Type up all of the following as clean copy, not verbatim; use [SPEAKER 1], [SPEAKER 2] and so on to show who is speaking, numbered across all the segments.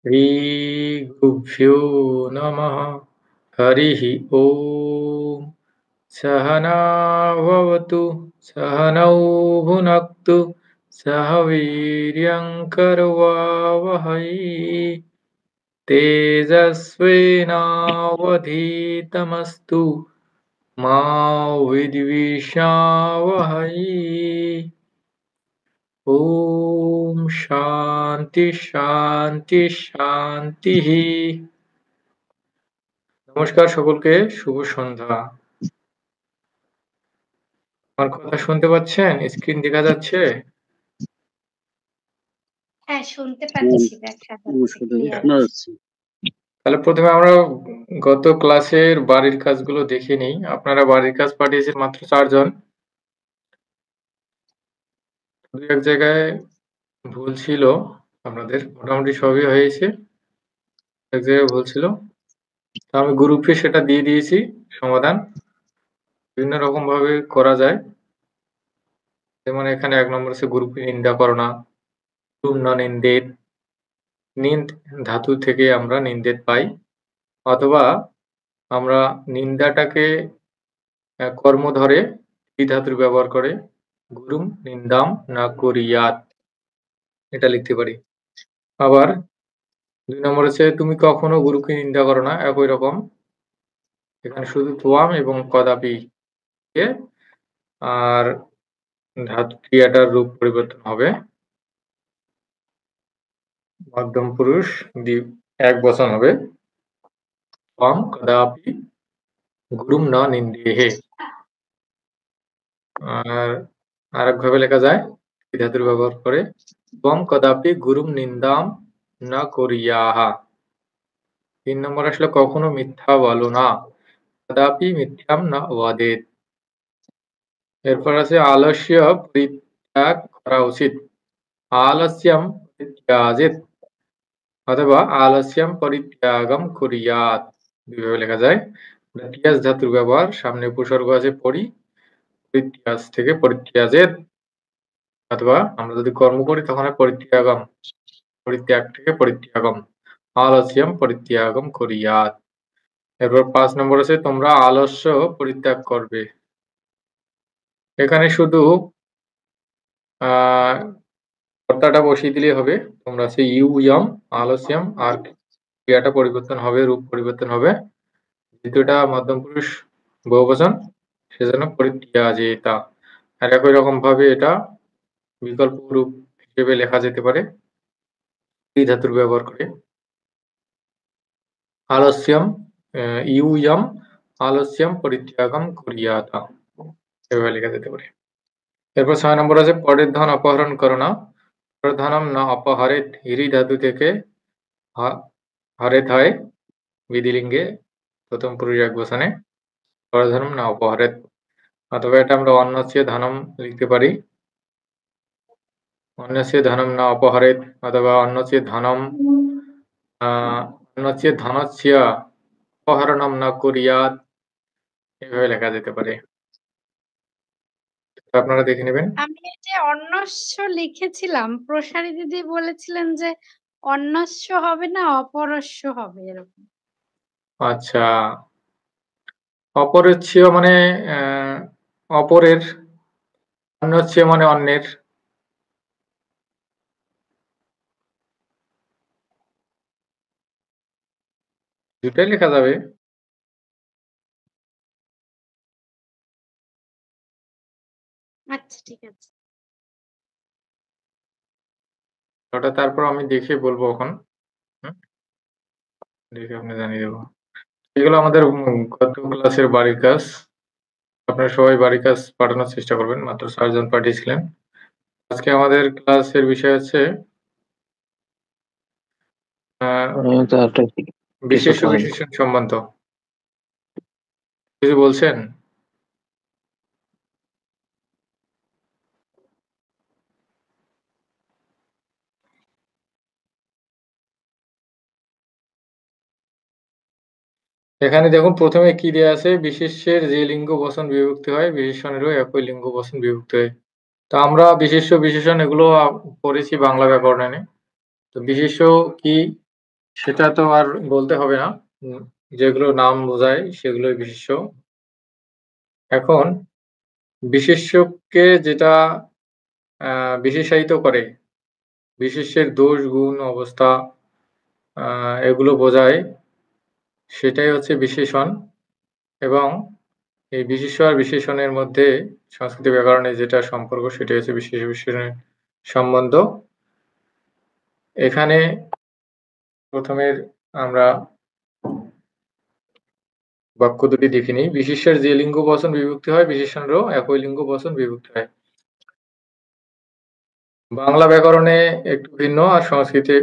[SPEAKER 1] श्रीगुरुभ्यो नमः। हरिः ओम्। सहनाववतु सहनौ भुनक्तु सह वीर्यङ्करवावहै तेजस्विनावधीतमस्तु मा विद्विषावहै। ओम शांति शांति শান্তিः। নমস্কার সকলকে, শুভ সন্ধ্যা। আমার কথা শুনতে পাচ্ছেন? স্ক্রিন দেখা যাচ্ছে?
[SPEAKER 2] হ্যাঁ, শুনতে পাচ্ছি, দেখা যাচ্ছে ক্লিয়ার।
[SPEAKER 1] তাহলে প্রথমে আমরা গত ক্লাসের বাড়ির কাজগুলো দেখে নিই। আপনারা বাড়ির কাজ পাঠিয়েছেন মাত্র 4 জন। 2-1 জায়গায় ভুল ছিল আপনাদের, মোটামুটি সবই হয়েছে। এক জায়গায় ভুল ছিল। তো আমি গ্রুপে সেটা দিয়ে দিয়েছি সমাধান। বিভিন্ন রকম ভাবে করা যায়। যেমন এখানে 1 নম্বর আছে গ্রুপে নিন্দা করো না। তুম ন নিন্দেত। নিন্দ ধাতু থেকে আমরা নিন্দেত পাই। অথবা আমরা নিন্দাটাকে কর্ম ধরে এই ধাতুর ব্যবহার করে গুরুম নিন্দাম না কুরিয়াত এটা লিখতে পারি। আবার 2 নম্বর আছে তুমি কখনো গুরুকে নিন্দা করো না, একই রকম। এখানে শুধু ত্বম এবং কদাপি দিয়ে আর ধাতু ক্রিয়াটার রূপ পরিবর্তন হবে। মধ্যম পুরুষ একবচন হবে। ত্বম কদাপি গুরুম ন নিন্দেহে। আর আরেকভাবে লেখা যায় এই ধাতুর ব্যবহার করে ত্বম কদাপি গুরুম নিন্দাম না কুরিয়াহা। 3 নম্বর আসলে কখনো মিথ্যা বলো না। কদাপি মিথ্যাম না ওয়াদেত। এরপর আছে আলস্য পরিত্যাগ করা উচিত। আলস্যম পরিত্যাজেত অথবা আলস্যম পরিত্যাগম কুরিয়াত। দুইভাবে লেখা যায়। তিয়াজ ধাতুর ব্যবহার, সামনে উপসর্গ আছে পরি, পরিত্যাজ থেকে পরিত্যাজেত। অথবা আমরা যদি কর্ম করি তখন হয় পরিত্যাগম, পরিত্যাগ থেকে পরিত্যাগম। আলস্যম পরিত্যাগম কুরিয়াত। এরপর 5 নম্বর আছে তোমরা আলস্য পরিত্যাগ করবে। এখানে শুধু কর্তাটা বসিয়ে দিলেই হবে। তোমরা আছে ইউ ইয়ম আলস্যম আর ক্রিয়াটা পরিবর্তন হবে, রূপ পরিবর্তন হবে। দ্বিতীয়টা মধ্যম পুরুষ বহুবচন, সেজন্য পরিত্যাজেতা। আর একই রকম ভাবে এটা বিকল্প রূপ হিসেবে লেখা যেতে পারে এই ধাতুর ব্যবহার করে। আলস্যম ইউ ইয়ম আলস্যম পরিত্যাগম কুরিয়াতা, এভাবে লেখা যেতে পারে। এরপর 6 নম্বর আছে পরের ধন অপহরণ করো না। প্রধানম না অপহরেত হিরি ধাতু থেকে হরেত হয় বিধিলিঙ্গে প্রথম পুরুষ একবচনে। পরধনম না অপহরেত। অথবা এটা আমরা অন্যস্য ধনম লিখতে পারি। অন্যস্য ধনম না অপহরেত অথবা অন্যস্য ধনম অন্যস্য ধনস্য অপহরণম না কুরিয়াত, এভাবে লেখা যেতে পারে। আপনারা দেখে নেবেন।
[SPEAKER 2] আমি এই যে অন্যস্য লিখেছিলাম, প্রসারী দিদি বলেছিলেন যে অন্যস্য হবে না অপরস্য হবে এরকম।
[SPEAKER 1] আচ্ছা, অপরস্য মানে অপরের, অন্যস্য মানে অন্যের। দুটাই লেখা যাবে।
[SPEAKER 2] আচ্ছা, ঠিক আছে।
[SPEAKER 1] ওটা তারপর আমি দেখে বলবো এখন। দেখে আপনি জানিয়ে দেবো। এগুলো আমাদের গত ক্লাসের বাড়ির কাজ। আপনারা সবাই বাড়ির কাজ পাঠানোর চেষ্টা করবেন। মাত্র 4 জন পাঠিয়েছিলেন। আজকে আমাদের ক্লাসের বিষয় হচ্ছে বিশেষ্য বিশেষণ সম্বন্ধ। কিছু বলছেন? এখানে দেখুন প্রথমে কি দেয়া আছে, বিশেষ্যের যে লিঙ্গ বচন বিভক্তি হয় বিশেষণেরও একই লিঙ্গ বচন বিভক্তি হয়। তো আমরা বিশেষ্য বিশেষণ এগুলো পড়েছি বাংলা ব্যাকরণে। তো বিশেষ্য কি, সেটা তো আর বলতে হবে না। যেগুলো নাম বোঝায় সেগুলোই বিশেষ্য। এখন বিশেষ্যকে যেটা বিশেষায়িত করে, বিশেষ্যের দোষ, গুণ, অবস্থা এগুলো বোঝায়, সেটাই হচ্ছে বিশেষণ। এবং এই বিশেষ্য আর বিশেষণের মধ্যে সংস্কৃত ব্যাকরণে যেটা সম্পর্ক সেটাই হচ্ছে বিশেষ বিশেষণের সম্বন্ধ। এখানে প্রথমে আমরা বাক্য দুটি দেখে নিই। বিশেষ্যের যে লিঙ্গ বচন বিভক্তি হয়, বিশেষণেরও একই লিঙ্গ বচন বিভক্তি হয়। বাংলা ব্যাকরণে একটু ভিন্ন আর সংস্কৃতে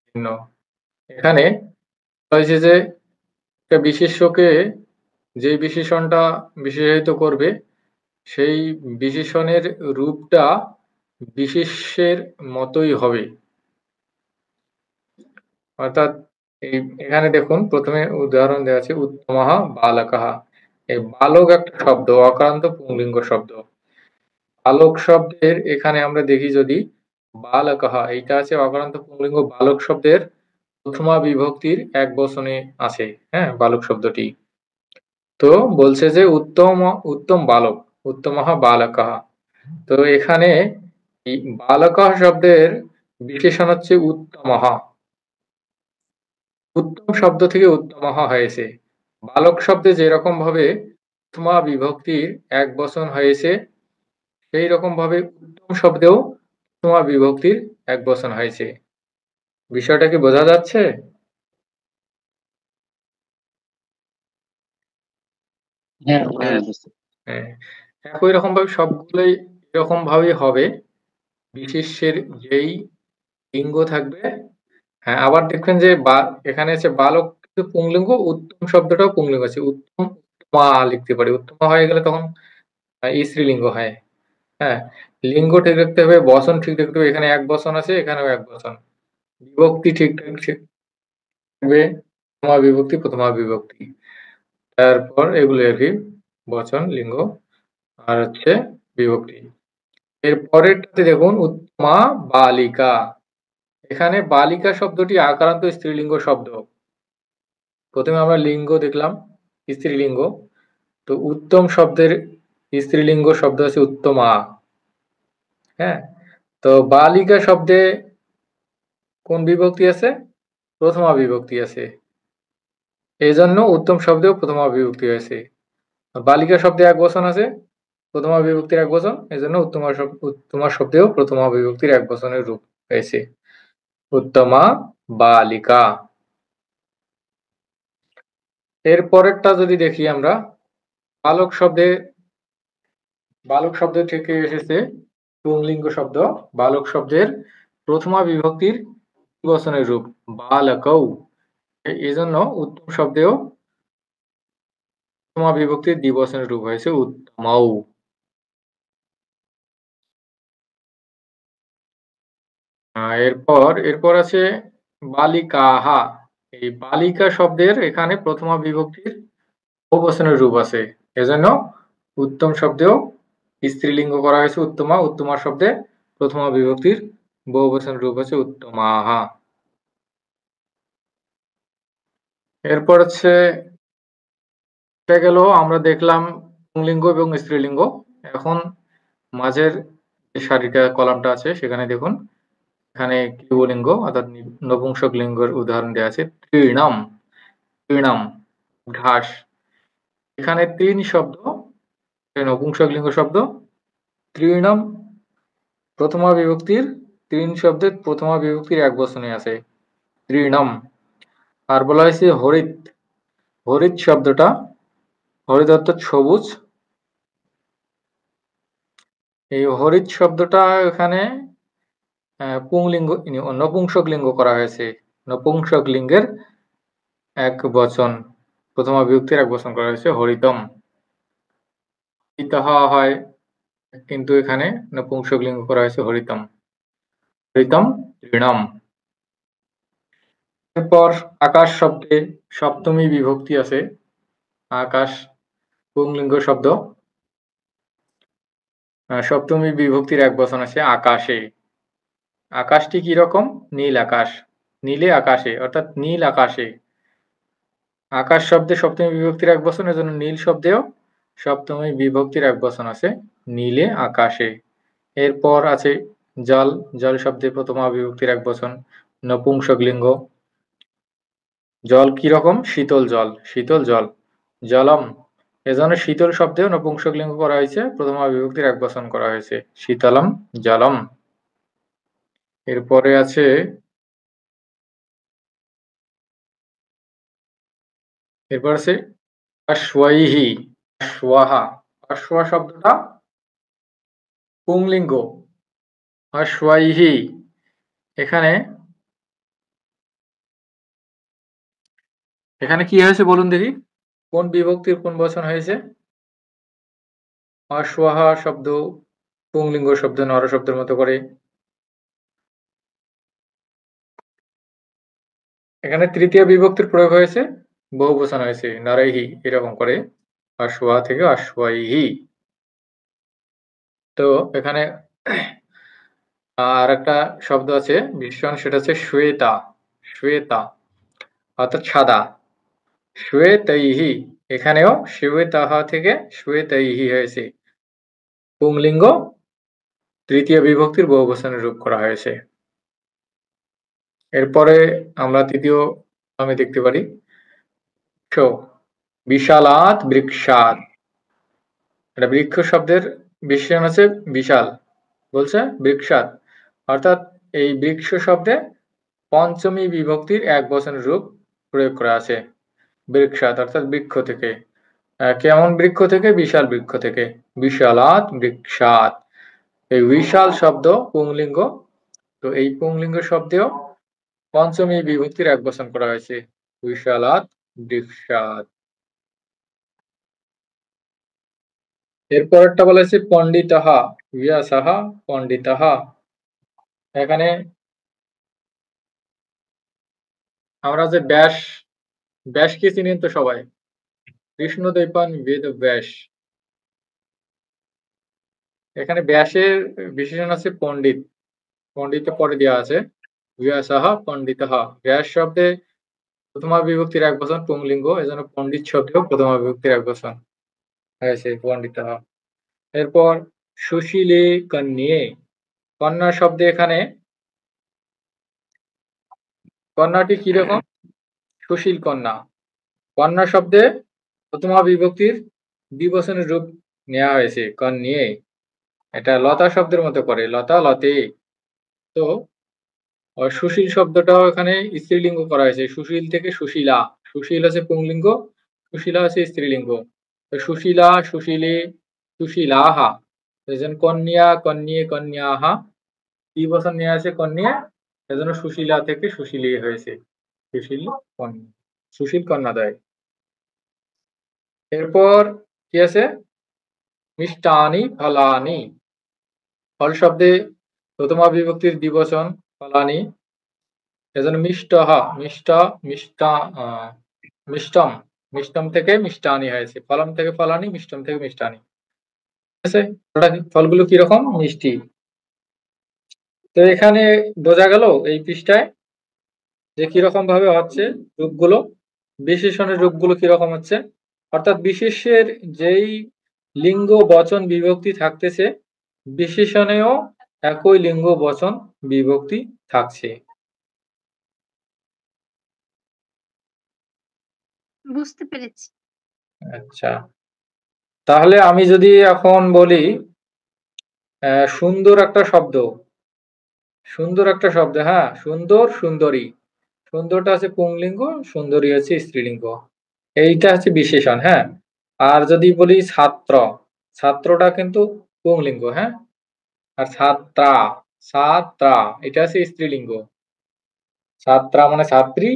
[SPEAKER 1] ভিন্ন। এখানে হয়েছে যে একটা বিশেষ্যকে যে বিশেষণটা বিশেষায়িত করবে সেই বিশেষণের রূপটা বিশেষ্যের মতোই হবে। অর্থাৎ এখানে দেখুন প্রথমে উদাহরণ দেওয়া আছে উত্তমঃ বালকঃ। এই বালক একটা শব্দ, অকারান্ত পুংলিঙ্গ শব্দ। বালক শব্দের এখানে আমরা দেখি যদি বালকঃ এইটা আছে অকারান্ত পুংলিঙ্গ, বালক শব্দের প্রথমা বিভক্তির এক বচনে আছে। হ্যাঁ, বালক শব্দটি তো বলছে যে উত্তম উত্তম বালক, উত্তমঃ বালকঃ। তো এখানে এই বালকঃ শব্দের বিশেষণ হচ্ছে উত্তমঃ। উত্তম শব্দ থেকে উত্তমঃ হয়েছে। বালক শব্দে যেরকম ভাবে প্রথমা বিভক্তির এক বচন হয়েছে সেই রকম ভাবে উত্তম শব্দেও প্রথমা বিভক্তির এক বচন হয়েছে। বিষয়টা কি বোঝা যাচ্ছে?
[SPEAKER 3] হ্যাঁ
[SPEAKER 1] হ্যাঁ, হ্যাঁ, একই রকম ভাবে সবগুলোই এরকম ভাবেই হবে। বিশেষ্যের যেই লিঙ্গ থাকবে, হ্যাঁ, আবার দেখবেন যে এখানে আছে বালক কিন্তু পুংলিঙ্গ, উত্তম শব্দটাও পুংলিঙ্গ আছে। উত্তম উত্তমা লিখতে পারি, উত্তমা হয়ে গেলে তখন স্ত্রীলিঙ্গ হয়। হ্যাঁ, লিঙ্গ ঠিক রাখতে হবে, বচন ঠিক রাখতে হবে। এখানে এক বচন আছে, এখানেও এক বচন। বিভক্তি ঠিক থাকবে, প্রথমা বিভক্তি প্রথমা বিভক্তি, তারপর এগুলো আর কি বচন, লিঙ্গ আর হচ্ছে বিভক্তি। এর পরেরটাতে দেখুন উত্তমা বালিকা। এখানে বালিকা শব্দটি আকারান্ত স্ত্রীলিঙ্গ শব্দ। প্রথমে আমরা লিঙ্গ দেখলাম স্ত্রীলিঙ্গ, তো উত্তম শব্দের স্ত্রীলিঙ্গ শব্দ আছে উত্তমা। হ্যাঁ, তো বালিকা শব্দে কোন বিভক্তি আছে? প্রথমা বিভক্তি আছে, এই জন্য উত্তম শব্দেও প্রথমা বিভক্তি হয়েছে। বালিকা শব্দে এক বচন আছে, প্রথমা বিভক্তির এক বচন, এই জন্য উত্তমা শব্দেও প্রথমা বিভক্তির এক বচনের রূপ হয়েছে উত্তমা বালিকা। এর পরেরটা যদি দেখি আমরা, বালক শব্দে, বালক শব্দ থেকে এসেছে পুংলিঙ্গ শব্দ। বালক শব্দের প্রথমা বিভক্তির বচনের রূপ বালকৌ, এই জন্য উত্তম শব্দেও প্রথমা বিভক্তির দ্বিবচনের রূপ হয়েছে উত্তমৌ। এরপর আছে বালিকাহা। এই বালিকা শব্দের এখানে প্রথমা বিভক্তির বহুবচনের রূপ আছে, এজন্য উত্তম শব্দেও স্ত্রীলিঙ্গ করা হয়েছে উত্তমা। উত্তমা শব্দে প্রথমা বিভক্তির বহুবচন রূপ হচ্ছে উত্তমাহা। এরপর হচ্ছে গেল, আমরা দেখলাম পুংলিঙ্গ এবং স্ত্রীলিঙ্গ। এখন মাঝের যে সারিটা কলামটা আছে সেখানে দেখুন, এখানে ক্লিবলিঙ্গ অর্থাৎ নপুংসক লিঙ্গের উদাহরণ দেওয়া আছে। তৃণম, তৃণম ঘাস। এখানে তৃণ শব্দ নপুংসক লিঙ্গ শব্দ। তৃণম প্রথমা বিভক্তির, তৃণ শব্দের প্রথমা বিভক্তির এক বচনে আছে তৃণম। আর বলা হয়েছে হরিত। হরিত শব্দটা, হরিত অর্থাৎ সবুজ। এই হরিত শব্দটা এখানে পুংলিঙ্গ নপুংসক লিঙ্গ করা হয়েছে। নপুংসক লিঙ্গের এক বচন, প্রথমা বিভক্তির এক বচন করা হয়েছে হরিতম। ইতাহা হয়, কিন্তু এখানে নপুংসক লিঙ্গ করা হয়েছে হরিতম, হরিতম তৃণম। এরপর আকাশ শব্দে সপ্তমী বিভক্তি আছে। আকাশ পুংলিঙ্গ শব্দ, সপ্তমী বিভক্তির এক বচন আছে আকাশে। আকাশটি কি রকম? নীল আকাশ। নীলে আকাশে, অর্থাৎ নীল আকাশে। আকাশ শব্দে সপ্তমী বিভক্তির এক বচন, এজন্য নীল শব্দেও সপ্তমী বিভক্তির এক বচন আছে, নীলে আকাশে। এরপর আছে জল, জল শব্দে প্রথমা বিভক্তির এক বচন, নপুংসক লিঙ্গ। জল কি রকম? শীতল জল, শীতল জল, জলম। এজন্য শীতল শব্দেও নপুংসক লিঙ্গ করা হয়েছে, প্রথমা বিভক্তির এক বচন করা হয়েছে, শীতলম জলম। এরপরে আছে অশ্বৈহি, অশ্বাহা। অশ্বা শব্দটা পুংলিঙ্গ, অশ্বৈহি। এখানে এখানে কি হয়েছে বলুন দেখি, কোন বিভক্তির কোন বচন হয়েছে? অশ্বাহা শব্দ পুংলিঙ্গ শব্দ নর শব্দের মতো করে। এখানে তৃতীয় বিভক্তির প্রয়োগ হয়েছে, বহু বচন হয়েছে, নরৈহি, এরকম করে অশ্বা থেকে অশ্বাইহি। তো এখানে আর একটা শব্দ আছে ভীষণ, সেটা হচ্ছে শ্বেতা, শ্বেতা অর্থাৎ সাদা, শ্বেতৈহি। এখানেও শ্বেতাহ থেকে শ্বেতৈহি হয়েছে, পুংলিঙ্গ তৃতীয় বিভক্তির বহু বচনের রূপ করা হয়েছে। এরপরে আমরা তৃতীয় আমি দেখতে পারি বিশালাত বৃক্ষাত। এটা বৃক্ষ শব্দের বিশেষণ আছে বিশাল, বলছে বৃক্ষাত, অর্থাৎ এই বৃক্ষ শব্দে পঞ্চমী বিভক্তির এক বচনের রূপ প্রয়োগ করা আছে, বৃক্ষাত অর্থাৎ বৃক্ষ থেকে। কেমন বৃক্ষ থেকে? বিশাল বৃক্ষ থেকে, বিশালাত বৃক্ষাত। এই বিশাল শব্দ পুংলিঙ্গ, তো এই পুংলিঙ্গ শব্দেও পঞ্চমী বিভক্তির এক বচন করা হয়েছে, বিশালাত বৃক্ষাত। এরপরেরটা বলা হয়েছে পণ্ডিতাহা, ব্যাসাহা পণ্ডিতাহা। এখানে আমরা যে ব্যাস, ব্যাসকে চিনেন তো সবাই, কৃষ্ণদ্বৈপায়ন বেদ ব্যাস। এখানে ব্যাসের বিশেষণ আছে পণ্ডিত, পণ্ডিত পরে দেওয়া আছে ব্যাসাহ পণ্ডিতাহা। ব্যাস শব্দে প্রথমা বিভক্তির এক বচন পুংলিঙ্গ, এজন্য পণ্ডিত শব্দেও প্রথমা বিভক্তির এক বচন হয়েছে, পণ্ডিতাহা। এরপর সুশীলে কন্যে, কন্যা শব্দে এখানে কন্যাটি কিরকম? সুশীল কন্যা। কন্যা শব্দে প্রথমা বিভক্তির দ্বিবচনের রূপ নেওয়া হয়েছে, কন্যে। এটা লতা শব্দের মতো করে, লতা লতে। তো সুশীল শব্দটাও এখানে স্ত্রীলিঙ্গ করা হয়েছে, সুশীল থেকে সুশীলা। সুশীল আছে পুংলিঙ্গ, সুশীলা আছে স্ত্রীলিঙ্গ। তো সুশীলা, সুশীলে, সুশীলাহা। কন্যা, কন্যে, কন্যাহা, দ্বিবচন নেওয়া আছে কন্যা, এজন্য সুশীলা থেকে সুশীলী হয়েছে, সুশীল কন্যা, সুশীল কন্যাদ্বয়। এরপর কি আছে? মিষ্টানি ফলানি। ফল শব্দে প্রথমা বিভক্তির দ্বিবচন ফলানি, এজন্য মিষ্টহা, মিষ্ট, মিষ্টা, মিষ্টম, মিষ্টম থেকে মিষ্টানি হয়েছে, ফলম থেকে ফলানি, মিষ্টম থেকে মিষ্টানি। ঠিক আছে, ফলগুলো কিরকম? মিষ্টি। তো এখানে বোঝা গেল এই পৃষ্ঠায় যে কিরকম ভাবে হচ্ছে রূপগুলো, বিশেষণের রূপগুলো কিরকম হচ্ছে, অর্থাৎ বিশেষের যেই লিঙ্গ বচন বিভক্তি থাকতেছে, বিশেষণেও একই লিঙ্গ বচন বিভক্তি থাকছে।
[SPEAKER 2] বুঝতে পেরেছি।
[SPEAKER 1] আচ্ছা, তাহলে আমি যদি এখন বলি সুন্দর একটা শব্দ, সুন্দর একটা শব্দ, হ্যাঁ, সুন্দর, সুন্দরী। সুন্দরটা আছে পুংলিঙ্গ, সুন্দরী হচ্ছে স্ত্রীলিঙ্গ, এইটা হচ্ছে বিশেষণ, হ্যাঁ। আর যদি বলি ছাত্র, ছাত্রটা কিন্তু পুংলিঙ্গ, হ্যাঁ। আর ছাত্রা, ছাত্রা এটা হচ্ছে স্ত্রীলিঙ্গ, ছাত্রা মানে ছাত্রী,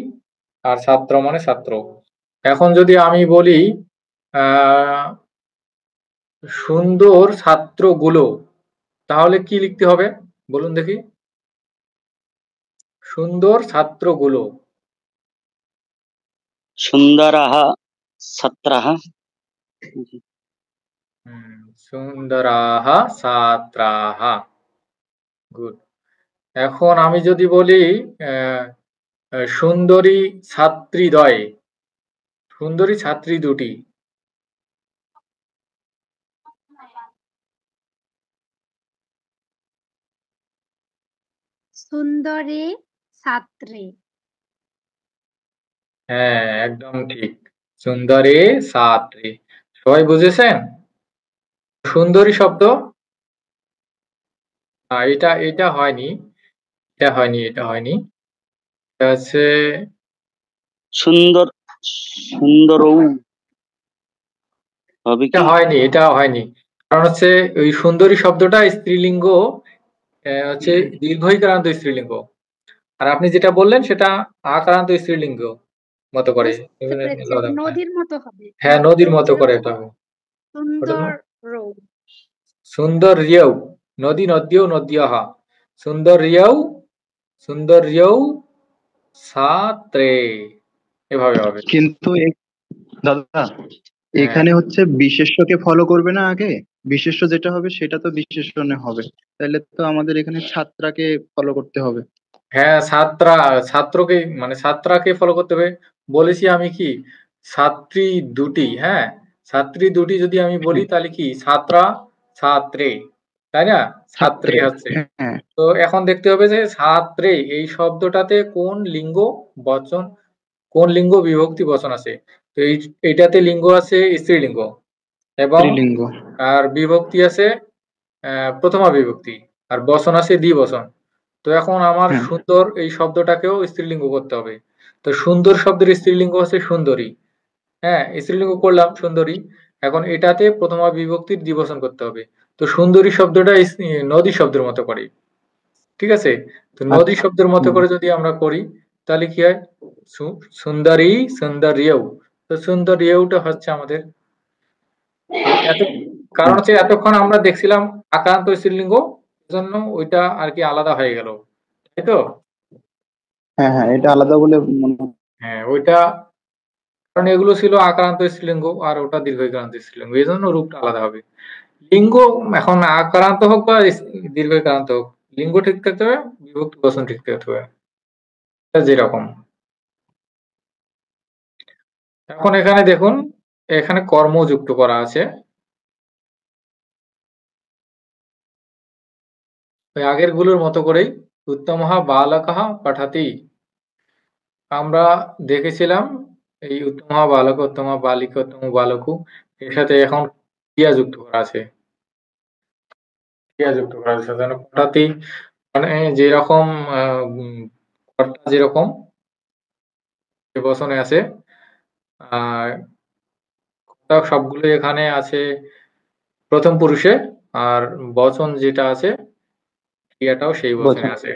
[SPEAKER 1] আর ছাত্র মানে ছাত্র। এখন যদি আমি বলি আহ সুন্দর ছাত্রগুলো, তাহলে কি লিখতে হবে বলুন দেখি? সুন্দর ছাত্রগুলো,
[SPEAKER 3] সুন্দরাः ছাত্রাः।
[SPEAKER 1] সুন্দরাহ ছাত্রাহ, গুড। এখন আমি যদি বলি সুন্দরী ছাত্রীদ্বয়, সুন্দরী ছাত্রী দুটি।
[SPEAKER 2] সুন্দরী ছাত্রী।
[SPEAKER 1] হ্যাঁ, একদম ঠিক। সুন্দরী ছাত্রী। সবাই বুঝেছেন? সুন্দরী শব্দ এটা এটা হয়নি, এটা হয়নি, এটা হয়নি। এটা হচ্ছে
[SPEAKER 3] সুন্দর সুন্দরৌ হবে
[SPEAKER 1] এটা
[SPEAKER 3] কি?
[SPEAKER 1] হয়নি, এটা হয়নি। কারণ হচ্ছে ওই সুন্দরী শব্দটা স্ত্রীলিঙ্গ, হচ্ছে দীর্ঘইকারান্ত স্ত্রীলিঙ্গ। আর আপনি যেটা বললেন সেটা আকারান্ত স্ত্রীলিঙ্গ মতো করে।
[SPEAKER 2] বুঝতে পেরেছি,
[SPEAKER 1] হ্যাঁ,
[SPEAKER 2] নদীর মতো হবে।
[SPEAKER 1] হ্যাঁ, নদীর
[SPEAKER 2] নদীরৌ
[SPEAKER 1] মতো করে
[SPEAKER 2] যেরকম
[SPEAKER 1] এটা হবে। ওটা
[SPEAKER 2] সুন্দর
[SPEAKER 1] না?
[SPEAKER 2] রৌ।
[SPEAKER 1] সুন্দর্যৌ, নদী নদ্যৌ নদ্যঃ, সুন্দর্যৌ সুন্দর্যৌ ছাত্রে, এভাবে হবে।
[SPEAKER 4] কিন্তু দাদা,
[SPEAKER 1] হ্যাঁ,
[SPEAKER 4] এখানে হচ্ছে বিশেষ্যকে ফলো করবে না আগে? বিশেষ্য যেটা হবে সেটা তো বিশেষণে হবে, তাহলে তো আমাদের এখানে ছাত্রাকে ফলো করতে হবে।
[SPEAKER 1] হ্যাঁ, ছাত্রা, ছাত্রকে মানে ছাত্রাকে ফলো করতে হবে। বলেছি আমি কি ছাত্রী দুটি, হ্যাঁ, ছাত্রী দুটি যদি আমি বলি
[SPEAKER 4] হ্যাঁ,
[SPEAKER 1] তাহলে কি ছাত্রা ছাত্রে, তাই না? ছাত্রী
[SPEAKER 4] ছাত্রে।
[SPEAKER 1] হচ্ছে।
[SPEAKER 4] হ্যাঁ,
[SPEAKER 1] তো এখন দেখতে হবে যে ছাত্রে এই শব্দটাতে কোন লিঙ্গ বচন, কোন লিঙ্গ বিভক্তি বচন আছে। তো এইটাতে লিঙ্গ আছে স্ত্রীলিঙ্গ এবং
[SPEAKER 4] স্ত্রীলিঙ্গ।
[SPEAKER 1] আর বিভক্তি আছে প্রথমা বিভক্তি, আর বচন আছে দ্বিবচন। তো এখন আমার
[SPEAKER 4] হ্যাঁ,
[SPEAKER 1] সুন্দর এই শব্দটাকেও স্ত্রীলিঙ্গ করতে হবে। তো সুন্দর শব্দের স্ত্রীলিঙ্গ হচ্ছে সুন্দরী। হ্যাঁ, স্ত্রীলিঙ্গ করলাম সুন্দরী। এখন এটাতে প্রথমা বিভক্তির দ্বিবচন করতে হবে। তো সুন্দরী শব্দটা নদী শব্দের মতো করে। ঠিক আছে? তো নদী
[SPEAKER 4] আচ্ছা।
[SPEAKER 1] শব্দের মতো
[SPEAKER 4] হুম।
[SPEAKER 1] করে যদি আমরা করি তাহলে কি হয়? সুন্দরী সুন্দরীয়ৌ। তো সুন্দরীয়ৌটা হচ্ছে আমাদের এত, কারণ হচ্ছে
[SPEAKER 4] আচ্ছা।
[SPEAKER 1] এতক্ষণ আমরা দেখছিলাম আক্রান্ত স্ত্রীলিঙ্গ, এজন্য ওইটা আর কি আলাদা হয়ে গেল। তাই তো?
[SPEAKER 4] হ্যাঁ, হ্যাঁ, এটা আলাদা বলে মনে হয়।
[SPEAKER 1] হ্যাঁ, ওইটা কারণ এগুলো ছিল আক্রান্ত স্ত্রীলিঙ্গ আর ওটা দীর্ঘইকারান্ত স্ত্রীলিঙ্গ। এজন্য রূপটা আলাদা হবে। লিঙ্গ এখন আক্রান্ত হোক বা দীর্ঘইকারান্ত হোক, লিঙ্গ ঠিক থাকতে হবে, বিভক্তি বচন ঠিক থাকতে হবে। এটা যেরকম। এখন এখানে দেখুন, এখানে কর্ম যুক্ত করা আছে। ওই আগের গুলোর মতো করেই উত্তমঃ বালকঃ পঠতি। আমরা দেখেছিলাম এই উত্তমঃ বালক, উত্তমা বালিকা, উত্তম বালকু এর সাথে এখন ক্রিয়া যুক্ত করা আছে। ক্রিয়া যুক্ত করা আছে। সেজন্য পঠতি মানে যেরকম কর্তা যেরকম যে বচনে আছে, আর কর্তা সবগুলো এখানে আছে প্রথম পুরুষে, আর বচন যেটা আছে ক্রিয়াটাও সেই বচনে
[SPEAKER 4] বচন।
[SPEAKER 1] আছে।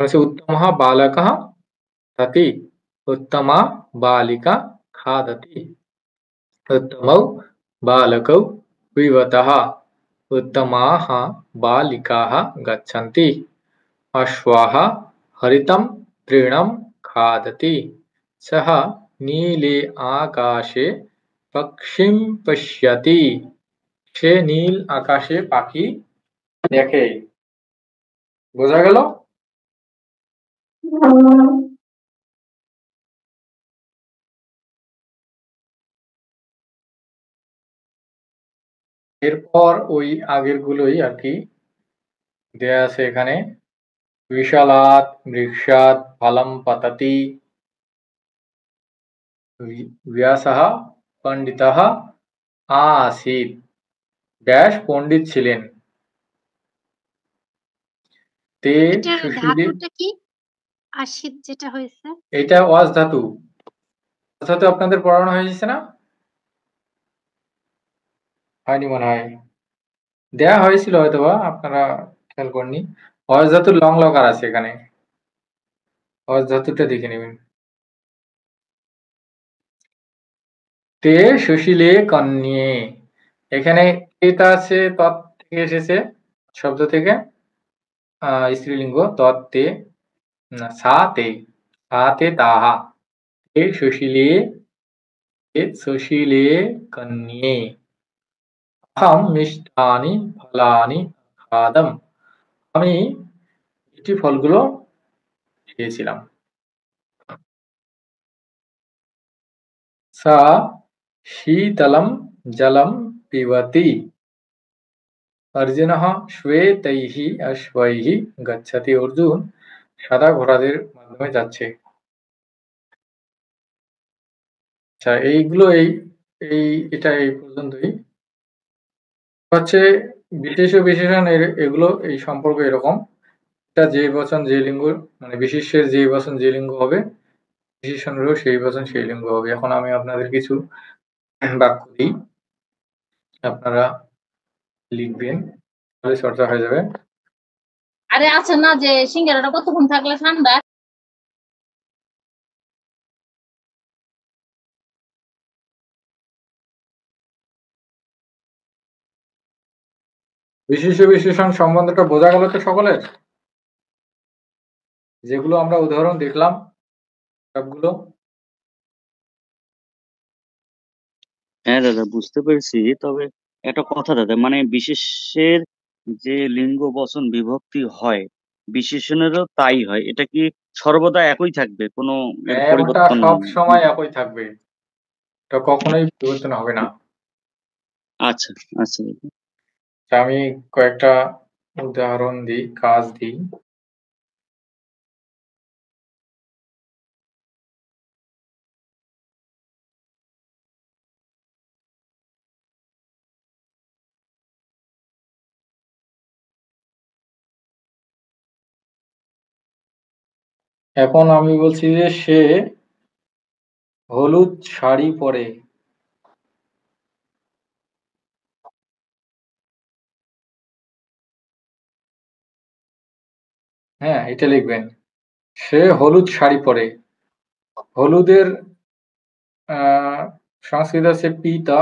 [SPEAKER 1] হচ্ছে উত্তমঃ বালকঃ पठति, उत्तमा बालिका खादति, उत्तमौ बालकौ पिबतः, उत्तमाः बालिकाः गच्छन्ति, अश्वः हरितं तृणं खादति, सः नीले आकाशे पक्षिं पश्यति। সে নীল আকাশে পাখি দেখে। বোঝা গেল? এরপর ওই আগের গুলোই আর কি দেয়া আছে এখানে। विशालात् वृक्षात् फलं पतति, व्यासः पंडितः आसीत्। ব্যাস পণ্ডিত ছিলেন। তে
[SPEAKER 2] এটার
[SPEAKER 1] সুশীলে,
[SPEAKER 2] ধাতুটা কি? আশিত যেটা হয়েছে।
[SPEAKER 1] এটা ওয়াজ ধাতু। ওয়াজ ধাতু আপনাদের পড়ানো হয়েছে না? হয়নি মনে হয়। দেয়া হয়েছিল হয়তোবা, আপনারা খেয়াল করেননি। ওয়াজ ধাতুর লং লকার আছে এখানে। ওয়াজ ধাতুটা দেখে নেবেন। তে সুশীলে কন্যে, এখানে এটা আছে তৎ থেকে এসেছে, শব্দ থেকে, স্ত্রীলিঙ্গ তত্তে, না সা তে, সা তে তাহা, তে সুশীলে, তে সুশীলে কন্যে, অহম মিষ্টানি ফলানি খাদম, আমি মিষ্টি ফলগুলো খেয়েছিলাম। সা শীতলম জলম পিবতি অর্জুনঃ শ্বেতৈঃ অশ্বৈঃ গচ্ছতি। অর্জুন সাদা ঘোড়াদের মাধ্যমে যাচ্ছে। আচ্ছা, এইগুলো এই এই এটা এই পর্যন্তই। হচ্ছে বিশেষ ও বিশেষণ এগুলো এই সম্পর্ক এরকম। এটা যে বচন যে লিঙ্গ, মানে বিশেষ্যের যে বচন যে লিঙ্গ হবে, বিশেষণেরও সেই বচন সেই লিঙ্গ হবে। এখন আমি আপনাদের কিছু বাক্য দিই, আপনারা লিখবেন, তাহলে চর্চা হয়ে যাবে।
[SPEAKER 5] আরে আছে না যে সিঙ্গারাটা কতক্ষণ থাকলে ঠান্ডা?
[SPEAKER 1] বিশেষ্য বিশেষণ সম্বন্ধটা বোঝা গেল তো সকলের? যেগুলো আমরা উদাহরণ দেখলাম সবগুলো।
[SPEAKER 3] হ্যাঁ দাদা, বুঝতে পেরেছি। তবে একটা কথা দাদা, মানে বিশেষের যে লিঙ্গ বচন বিভক্তি হয়, বিশেষণেরও তাই হয়। এটা কি সর্বদা একই থাকবে, কোনো এর
[SPEAKER 1] হ্যাঁ, ওটা
[SPEAKER 3] পরিবর্তন?
[SPEAKER 1] সব সময় একই থাকবে, এটা কখনোই পরিবর্তন হবে না।
[SPEAKER 3] আচ্ছা আচ্ছা।
[SPEAKER 1] আমি কয়েকটা উদাহরণ দিই, কাজ দিই। এখন আমি বলছি যে সে হলুদ শাড়ি পরে। হ্যাঁ, এটা লিখবেন, সে হলুদ শাড়ি পরে। হলুদের সংস্কৃত আছে পিতা,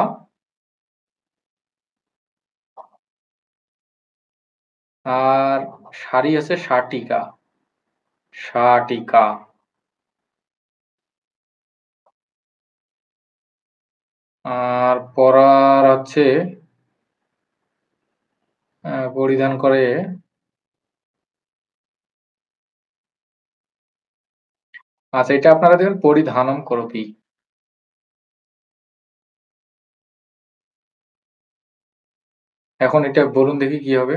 [SPEAKER 1] আর শাড়ি আছে শাটিকা। শাটিকা। আর পরার হচ্ছে পরিধান করে। আচ্ছা, এটা আপনারা দেখবেন পরিধানম করতি। এখন এটা বলুন দেখি কি হবে।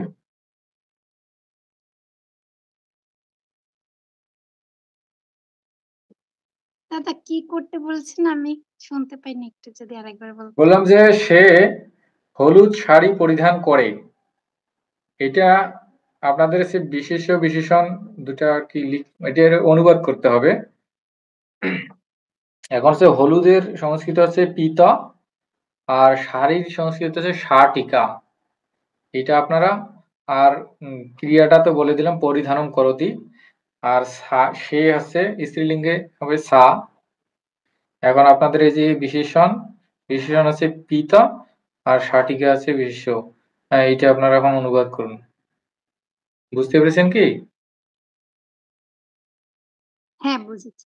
[SPEAKER 2] দাদা কি করতে বলছেন? আমি শুনতে পাইনি, একটু যদি আরেকবার বলতেন।
[SPEAKER 1] বললাম যে সে হলুদ শাড়ি পরিধান করে, এটা আপনাদের সে বিশেষ্য বিশেষণ দুটা কি এটার অনুবাদ করতে হবে। এখন হচ্ছে হলুদের সংস্কৃত হচ্ছে পিতা, আর শাড়ির সংস্কৃত হচ্ছে শাটিকা। এটা আপনারা, আর ক্রিয়াটা তো বলে দিলাম পরিধানম করতি, আর সে হচ্ছে স্ত্রীলিঙ্গে হবে সা। এখন আপনাদের এই যে বিশেষণ, বিশেষণ আছে পিতা, আর শাটিকা আছে বিশেষ্য। হ্যাঁ, এইটা আপনারা এখন অনুবাদ করুন। বুঝতে পেরেছেন কি?
[SPEAKER 2] হ্যাঁ, বুঝেছি।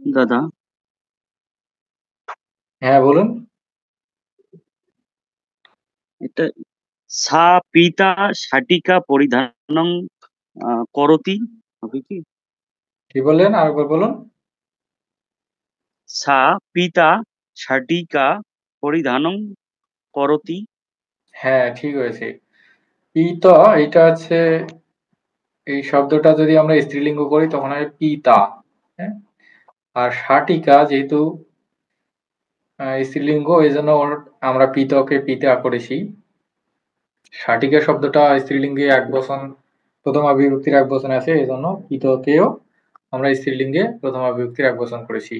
[SPEAKER 3] দাদা,
[SPEAKER 1] হ্যাঁ, বলুন।
[SPEAKER 3] এটা সা পিতা শাটিকা পরিধানং করতি হবে কি?
[SPEAKER 1] কি বললেন, আরেকবার বলুন।
[SPEAKER 3] সা পিতা শাটিকা পরিধানং করতি।
[SPEAKER 1] হ্যাঁ, ঠিক হয়েছে। পিত, এটা হচ্ছে, এই শব্দটা যদি আমরা স্ত্রীলিঙ্গ করি তখন হয় পিতা। হ্যাঁ, আর শাটিকা যেহেতু স্ত্রীলিঙ্গ, এই জন্য আমরা পিতকে পিতা করেছি। শাটিকা শব্দটা স্ত্রীলিঙ্গে এক বচন, প্রথমা বিভক্তির এক বচন আছে, এই জন্য পিতকেও আমরা স্ত্রীলিঙ্গে প্রথমা বিভক্তির এক বচন করেছি।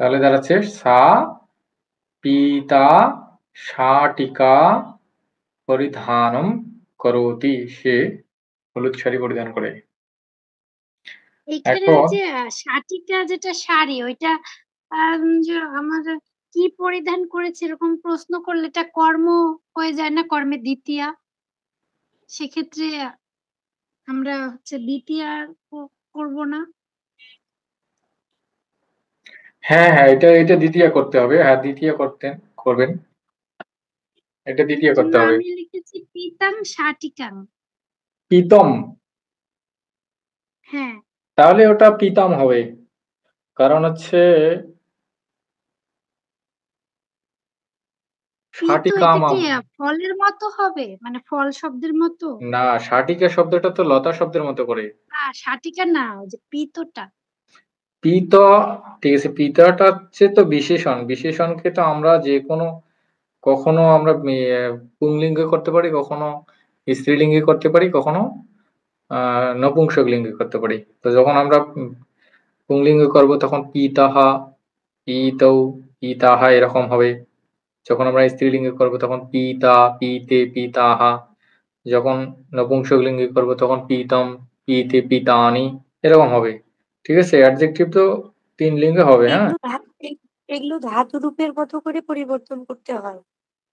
[SPEAKER 1] তাহলে দাঁড়াচ্ছে সা পিতা শাটিকা পরিধানম করোতি, সে হলুদ শাড়ি পরিধান করে।
[SPEAKER 2] এখানে ওই
[SPEAKER 1] এখন
[SPEAKER 2] যে শাটিকা যেটা শাড়ি ওইটা যে আমাদের কি পরিধান করেছে এরকম প্রশ্ন করলে এটা কর্ম হয়ে যায় না, কর্মে দ্বিতীয়া? সেক্ষেত্রে আমরা হচ্ছে দ্বিতীয়া করব না?
[SPEAKER 1] হ্যাঁ হ্যাঁ, এটা এটা দ্বিতীয় করতে হবে। হ্যাঁ, দ্বিতীয় করবেন, এটা দ্বিতীয়
[SPEAKER 2] এই জন্য
[SPEAKER 1] করতে হবে।
[SPEAKER 2] আমি লিখেছি পিতাং শাটিকাং।
[SPEAKER 1] পিতম,
[SPEAKER 2] হ্যাঁ,
[SPEAKER 1] তাহলে ওটা পিতাম হবে। কারণ হচ্ছে
[SPEAKER 2] পিত এটা
[SPEAKER 1] শাটিকামাম।
[SPEAKER 2] কি ফলের মতো হবে, মানে ফল শব্দের মতো?
[SPEAKER 1] না, শাটিকা শব্দটা তো লতা শব্দের মতো করে।
[SPEAKER 2] না, শাটিকা না, ওই যে পিতটা।
[SPEAKER 1] পিত, ঠিক আছে, পিতাটা হচ্ছে তো বিশেষণ, বিশেষণকে তো আমরা যে কোনো, কখনো আমরা পুংলিঙ্গে করতে পারি, কখনো স্ত্রীলিঙ্গে করতে পারি, কখনো নপুংসক লিঙ্গে করতে পারি। তো যখন আমরা পুংলিঙ্গে করব তখন পিতাহা, পিতৌ, পিতাহা এরকম হবে। যখন আমরা স্ত্রীলিঙ্গে করব তখন পিতা, পিতে, পিতাহা। যখন নপুংসক লিঙ্গে করব তখন পিতম, পিতে, পিতানি, এরকম হবে। ঠিক আছে, অ্যাডজেক্টিভ তো তিন লিঙ্গে হবে। হ্যাঁ,
[SPEAKER 6] এগুলো ধাতু রূপের মতো করে পরিবর্তন করতে হয়।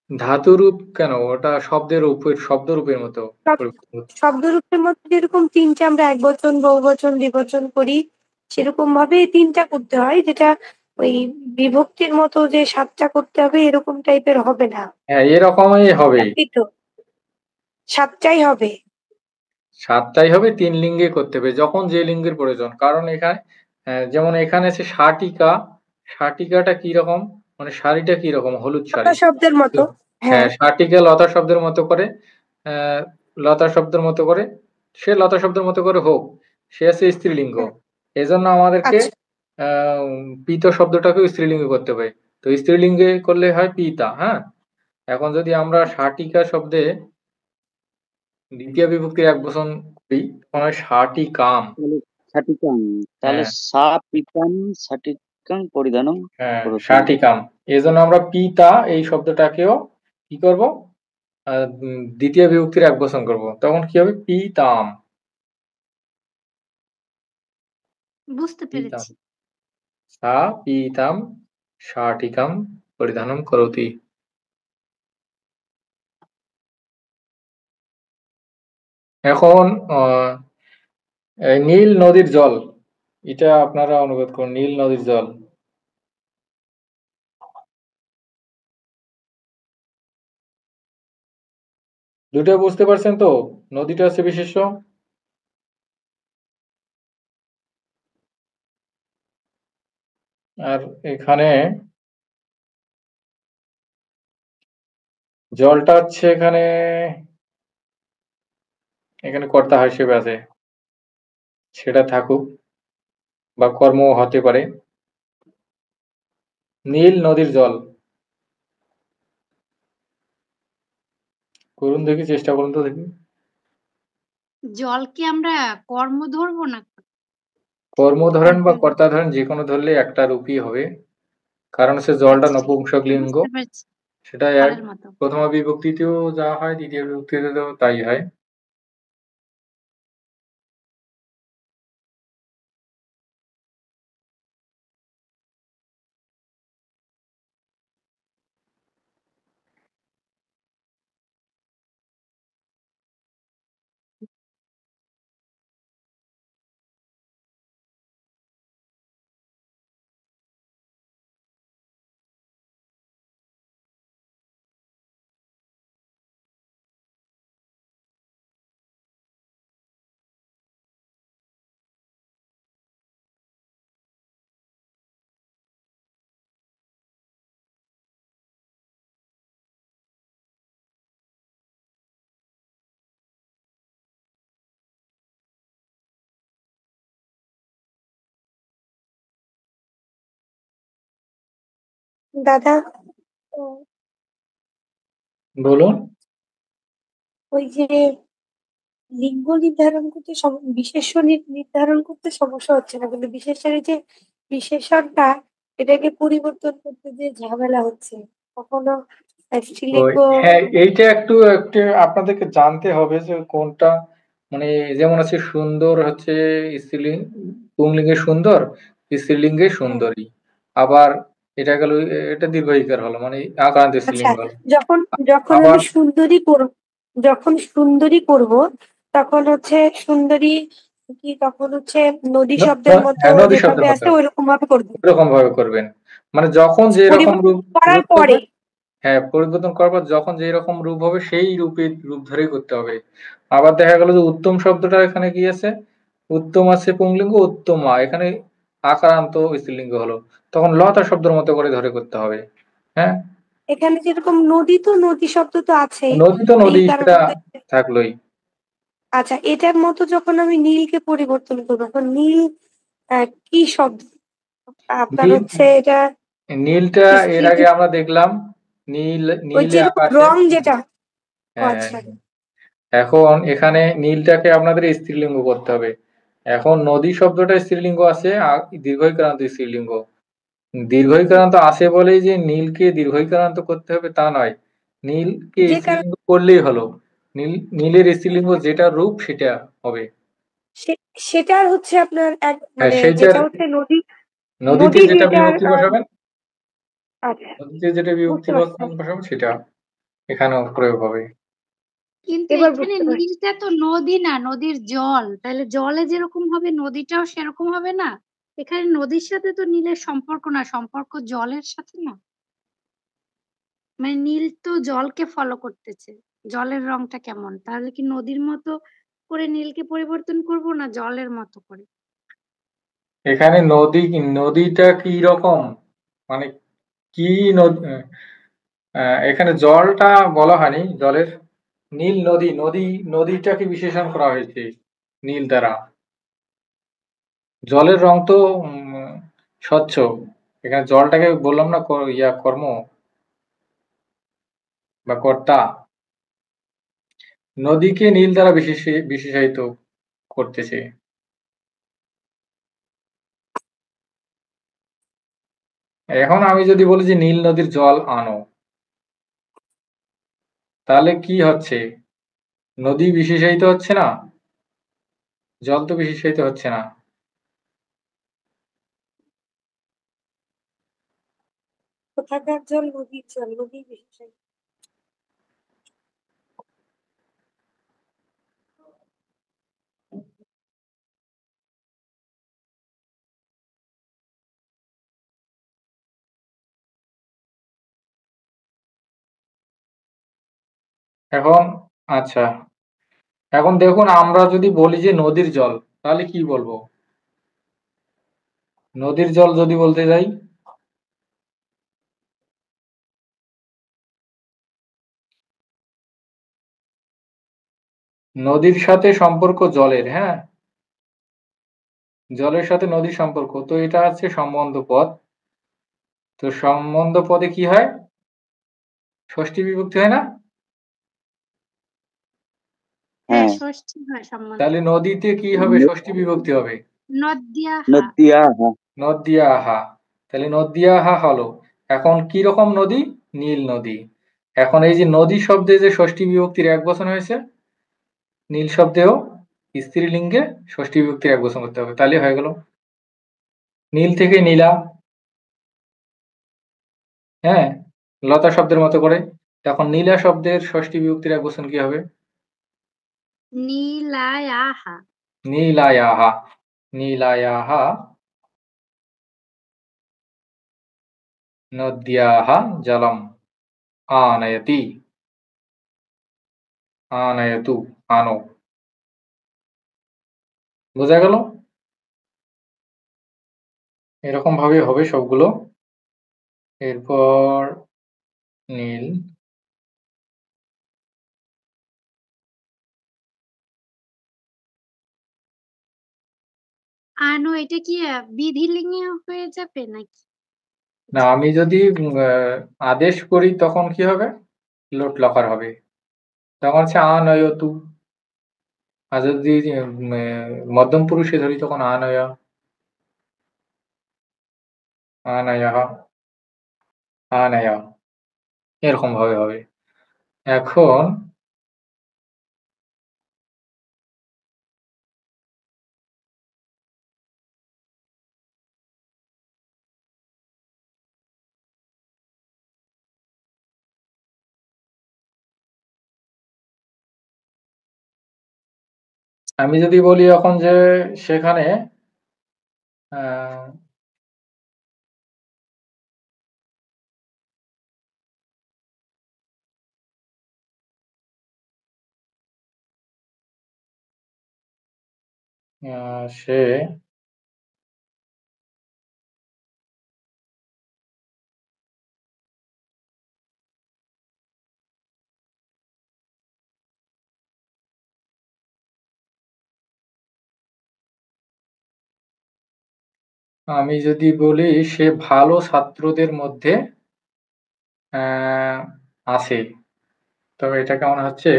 [SPEAKER 1] ধাতুরূপ কেন, ওটা শব্দের রূপের, শব্দরূপের মতো পরিবর্তন হচ্ছে।
[SPEAKER 6] শব্দরূপের মধ্যে যেরকম তিনটা আমরা একবচন, বহুবচন, দ্বিবচন করি, সেরকম ভাবে তিনটা করতে হয়, যেটা ওই বিভক্তির মতো যে সাতটা করতে হবে এরকম টাইপের হবে না।
[SPEAKER 1] হ্যাঁ, এরকমই হবে।
[SPEAKER 6] এই তো সাতটাই হবে।
[SPEAKER 1] সাতটাই হবে, তিন লিঙ্গে করতে হবে যখন যে লিঙ্গের প্রয়োজন। কারণ এখানে যেমন এখানে আছে শাটিকা, শাটিকাটা কি রকম, মানে শাড়িটা কি রকম, হলুদ
[SPEAKER 6] লতা
[SPEAKER 1] শাড়ি।
[SPEAKER 6] শব্দের মতো।
[SPEAKER 1] হ্যাঁ,
[SPEAKER 6] হ্যাঁ,
[SPEAKER 1] শাটিকা লতা শব্দের মতো করে, লতা শব্দের মতো করে, সে লতা শব্দের মতো করে হোক, সে আছে স্ত্রীলিঙ্গ।
[SPEAKER 6] হ্যাঁ,
[SPEAKER 1] এজন্য আমাদেরকে
[SPEAKER 6] আচ্ছা।
[SPEAKER 1] আহ পিত শব্দটাকেও স্ত্রীলিঙ্গে করতে হবে। তো স্ত্রীলিঙ্গে করলে হয় পিতা। হ্যাঁ, এখন যদি আমরা শাটিকা শব্দে দ্বিতীয় বিভক্তির এক বচন করি তখন হয় শাটিকাম।
[SPEAKER 3] তাহলে শাটিকাং, তাহলে
[SPEAKER 1] হ্যাঁ
[SPEAKER 3] সা পিতাং শাটিকাং পরিধানং
[SPEAKER 1] হ্যাঁ,
[SPEAKER 3] করতি।
[SPEAKER 1] শাটিকাম। এই জন্য আমরা পিতা এই শব্দটাকেও কি করব, দ্বিতীয় বিভক্তির এক বচন করব, তখন কি হবে, পিতাম।
[SPEAKER 2] বুঝতে
[SPEAKER 1] পিতাম,
[SPEAKER 2] পেরেছি।
[SPEAKER 1] সা পিতাম শাটিকাম পরিধানম করতি। এখন এই নীল নদীর জল, এটা আপনারা অনুবাদ করুন, নীল নদীর জল। দুটো বুঝতে পারছেন তো, নদীটা হচ্ছে বিশেষ্য, আর এখানে জলটা হচ্ছে, এখানে এখানে কর্তা হিসেবে আছে, সেটা থাকুক বা কর্ম হতে পারে। নীল নদীর জল, করুন দেখি, চেষ্টা করুন তো দেখি।
[SPEAKER 2] জলকে আমরা কর্ম ধরবো না?
[SPEAKER 1] কর্ম ধরেন বা
[SPEAKER 2] কর্তা
[SPEAKER 1] কর্তা ধরেন, যে কোনো ধরলে একটা রূপই হবে। কারণ হচ্ছে জলটা
[SPEAKER 2] আচ্ছা, ঠিক
[SPEAKER 1] নপুংসক
[SPEAKER 2] আছে,
[SPEAKER 1] লিঙ্গ,
[SPEAKER 2] বুঝতে পারছি।
[SPEAKER 1] সেটা এক
[SPEAKER 2] ফলের মতো।
[SPEAKER 1] প্রথমা বিভক্তিতেও যা হয় দ্বিতীয় বিভক্তিতেও তাই হয়।
[SPEAKER 6] দাদা, উম,
[SPEAKER 1] বলুন।
[SPEAKER 6] ওই যে লিঙ্গ নির্ধারণ করতে বিশেষ্য নির্ধারণ করতে সমস্যা হচ্ছে না, কিন্তু বিশেষের যে বিশেষণটা এটাকে পরিবর্তন করতে যে ঝামেলা হচ্ছে। কখনো
[SPEAKER 1] ওই
[SPEAKER 6] স্ত্রীলিঙ্গ।
[SPEAKER 1] হ্যাঁ, এইটা একটু একটু আপনাদেরকে জানতে হবে যে কোনটা, মানে যেমন আছে সুন্দর হচ্ছে স্ত্রীলিঙ্গ, পুংলিঙ্গে সুন্দর, স্ত্রীলিঙ্গে
[SPEAKER 6] হুম,
[SPEAKER 1] সুন্দরী। আবার এটা গেল, এটা দীর্ঘইকার হলো, মানে আকারান্ত
[SPEAKER 6] আচ্ছা,
[SPEAKER 1] স্ত্রীলিঙ্গ হলো।
[SPEAKER 6] যখন যখন
[SPEAKER 1] আবার
[SPEAKER 6] আমি সুন্দরী করব, যখন সুন্দরী করব তখন হচ্ছে সুন্দরী কি, তখন হচ্ছে নদী শব্দের মতো
[SPEAKER 1] হ্যাঁ, নদী
[SPEAKER 6] যেভাবে
[SPEAKER 1] শব্দের মতো
[SPEAKER 6] আছে ওইরকম ভাবে করবো
[SPEAKER 1] এরকম ভাবে করবেন। মানে যখন যে রকম
[SPEAKER 6] পরিবর্তন
[SPEAKER 1] রূপ
[SPEAKER 6] করার
[SPEAKER 1] ধরতে হবে,
[SPEAKER 6] পরে।
[SPEAKER 1] হ্যাঁ পরিবর্তন করার পর যখন যে রকম রূপ হবে সেই রূপ ধরেই করতে হবে। আবার দেখা গেল যে উত্তম শব্দটা এখানে কি আছে, উত্তম আছে পুংলিঙ্গ, উত্তমা এখানে আকারান্ত স্ত্রীলিঙ্গ হলো, তখন লতা শব্দের মতো করে ধরে করতে হবে। হ্যাঁ,
[SPEAKER 6] এখানে যেরকম নদী, তো নদী শব্দ তো আছেই,
[SPEAKER 1] নদী তো
[SPEAKER 6] এই
[SPEAKER 1] নদী, সেটা
[SPEAKER 6] কারণে।
[SPEAKER 1] থাকলোই।
[SPEAKER 6] আচ্ছা, এটার মতো যখন আমি নীলকে পরিবর্তন করবো তখন নীল কি শব্দ? আপনার
[SPEAKER 1] নীল,
[SPEAKER 6] হচ্ছে এটা
[SPEAKER 1] নীলটা এর
[SPEAKER 6] স্ত্রী,
[SPEAKER 1] আগে আমরা দেখলাম, নীল,
[SPEAKER 6] ওই
[SPEAKER 1] নীলে
[SPEAKER 6] যেরকম
[SPEAKER 1] আকাশে।
[SPEAKER 6] রং যেটা। ও
[SPEAKER 1] হ্যাঁ,
[SPEAKER 6] আচ্ছা।
[SPEAKER 1] এখন এখানে নীলটাকে আপনাদের স্ত্রীলিঙ্গ করতে হবে। এখন নদী শব্দটা স্ত্রীলিঙ্গ আছে, দীর্ঘইকারান্ত স্ত্রীলিঙ্গ। দীর্ঘইকারান্ত আছে বলেই যে নীলকে দীর্ঘইকারান্ত করতে হবে তা নয়, নীলকে
[SPEAKER 6] যে কারণ
[SPEAKER 1] স্ত্রীলিঙ্গ করলেই হলো। নীলের স্ত্রীলিঙ্গ যেটা রূপ সেটা হবে।
[SPEAKER 6] সেটার হচ্ছে আপনার এক
[SPEAKER 1] হ্যাঁ
[SPEAKER 6] মানে
[SPEAKER 1] সেইটার,
[SPEAKER 6] যেটা হচ্ছে নদী,
[SPEAKER 1] নদীতে
[SPEAKER 6] নদী
[SPEAKER 1] যেটা
[SPEAKER 6] যেটার
[SPEAKER 1] বিভক্তি বসাবেন,
[SPEAKER 6] আচ্ছা,
[SPEAKER 1] নদীতে যেটা বিভক্তি
[SPEAKER 6] বুঝতে পারছি।
[SPEAKER 1] বসাবেন সেটা এখানেও প্রয়োগ হবে।
[SPEAKER 2] কিন্তু
[SPEAKER 6] এবার
[SPEAKER 2] এখানে
[SPEAKER 6] বুঝতে পারছি।
[SPEAKER 2] নীলটা তো নদী না, নদীর জল, তাহলে জলে যেরকম হবে নদীটাও সেরকম হবে না? এখানে নদীর সাথে তো নীলের সম্পর্ক না, সম্পর্ক জলের সাথে না। মানে নীল তো জলকে ফলো করতেছে, জলের রংটা কেমন, তাহলে কি নদীর মতো করে নীলকে পরিবর্তন করব না জলের মতো করে?
[SPEAKER 1] এখানে নদী, নদীটা কি রকম, মানে কি নদী, এখানে জলটা বলা হয়নি, জলের নীল নদী, নদীটাকে বিশেষণ করা হয়েছে নীল দ্বারা। জলের রং তো স্বচ্ছ, এখানে জলটাকে বললাম না কর্ম বা কর্তা। নদীকে নীল দ্বারা বিশেষায়িত করতেছে। এখন আমি যদি বলি যে নীল নদীর জল আনো, তাহলে কি হচ্ছে, নদী বিশেষায়িত হচ্ছে না, জল তো বিশেষায়িত হচ্ছে না।
[SPEAKER 6] কোথাকার জল? নদীর জল, নদী বিশেষ।
[SPEAKER 1] এখন আচ্ছা, এখন দেখুন আমরা যদি বলি যে নদীর জল, তাহলে কি বলবো? নদীর জল যদি বলতে যাই, নদীর সাথে সম্পর্ক জলের, হ্যাঁ, জলের সাথে নদীর সম্পর্ক, তো এটা হচ্ছে সম্বন্ধ পদ। তো সম্বন্ধ পদে কি হয়, ষষ্ঠী বিভক্তি হয় না?
[SPEAKER 2] হ্যাঁ,
[SPEAKER 3] হ্যাঁ,
[SPEAKER 2] ষষ্ঠী হয় সম্বন্ধ
[SPEAKER 1] তাহলে
[SPEAKER 2] পদ।
[SPEAKER 1] নদীতে কি হবে, ষষ্ঠী বিভক্তি হবে,
[SPEAKER 2] নদ্যাহা।
[SPEAKER 3] নদিয়াহা।
[SPEAKER 1] নদ্যাহা। তাহলে নদ্যাহা হলো, এখন কি রকম নদী, নীল নদী। এখন এই যে নদী শব্দে যে ষষ্ঠী বিভক্তির এক বচন হয়েছে, নীল শব্দেও স্ত্রীলিঙ্গে ষষ্ঠী বিভক্তির এক বচন করতে হবে, তাহলে হয়ে গেল নীল থেকে নীলা। হ্যাঁ, লতা শব্দের মতো করে। তখন নীলা শব্দের ষষ্ঠী বিভক্তির এক বচন কি হবে,
[SPEAKER 2] নীলায়াহা।
[SPEAKER 1] নীলায়াহা। নীলায়াহা নদ্যাহ জলম আনয়তি, আনয়তু, আনো। বোঝা গেল? এরকম ভাবে হবে সবগুলো। এরপর নীল,
[SPEAKER 2] আনো এটা কি বিধিলিঙ্গে হয়ে যাবে নাকি?
[SPEAKER 1] না, আমি যদি আদেশ করি তখন কি হবে? লোট লকার হবে। তখন হচ্ছে আনয়তু। আর যদি মধ্যম পুরুষে ধরি তখন আনয়, আনয়ঃ, আনয়, এরকম ভাবে হবে। এখন আমি যদি বলি এখন যে সেখানে সে আমি যদি বলি সে ভালো ছাত্রদের মধ্যে আছে, তবে এটা কেমন হচ্ছে?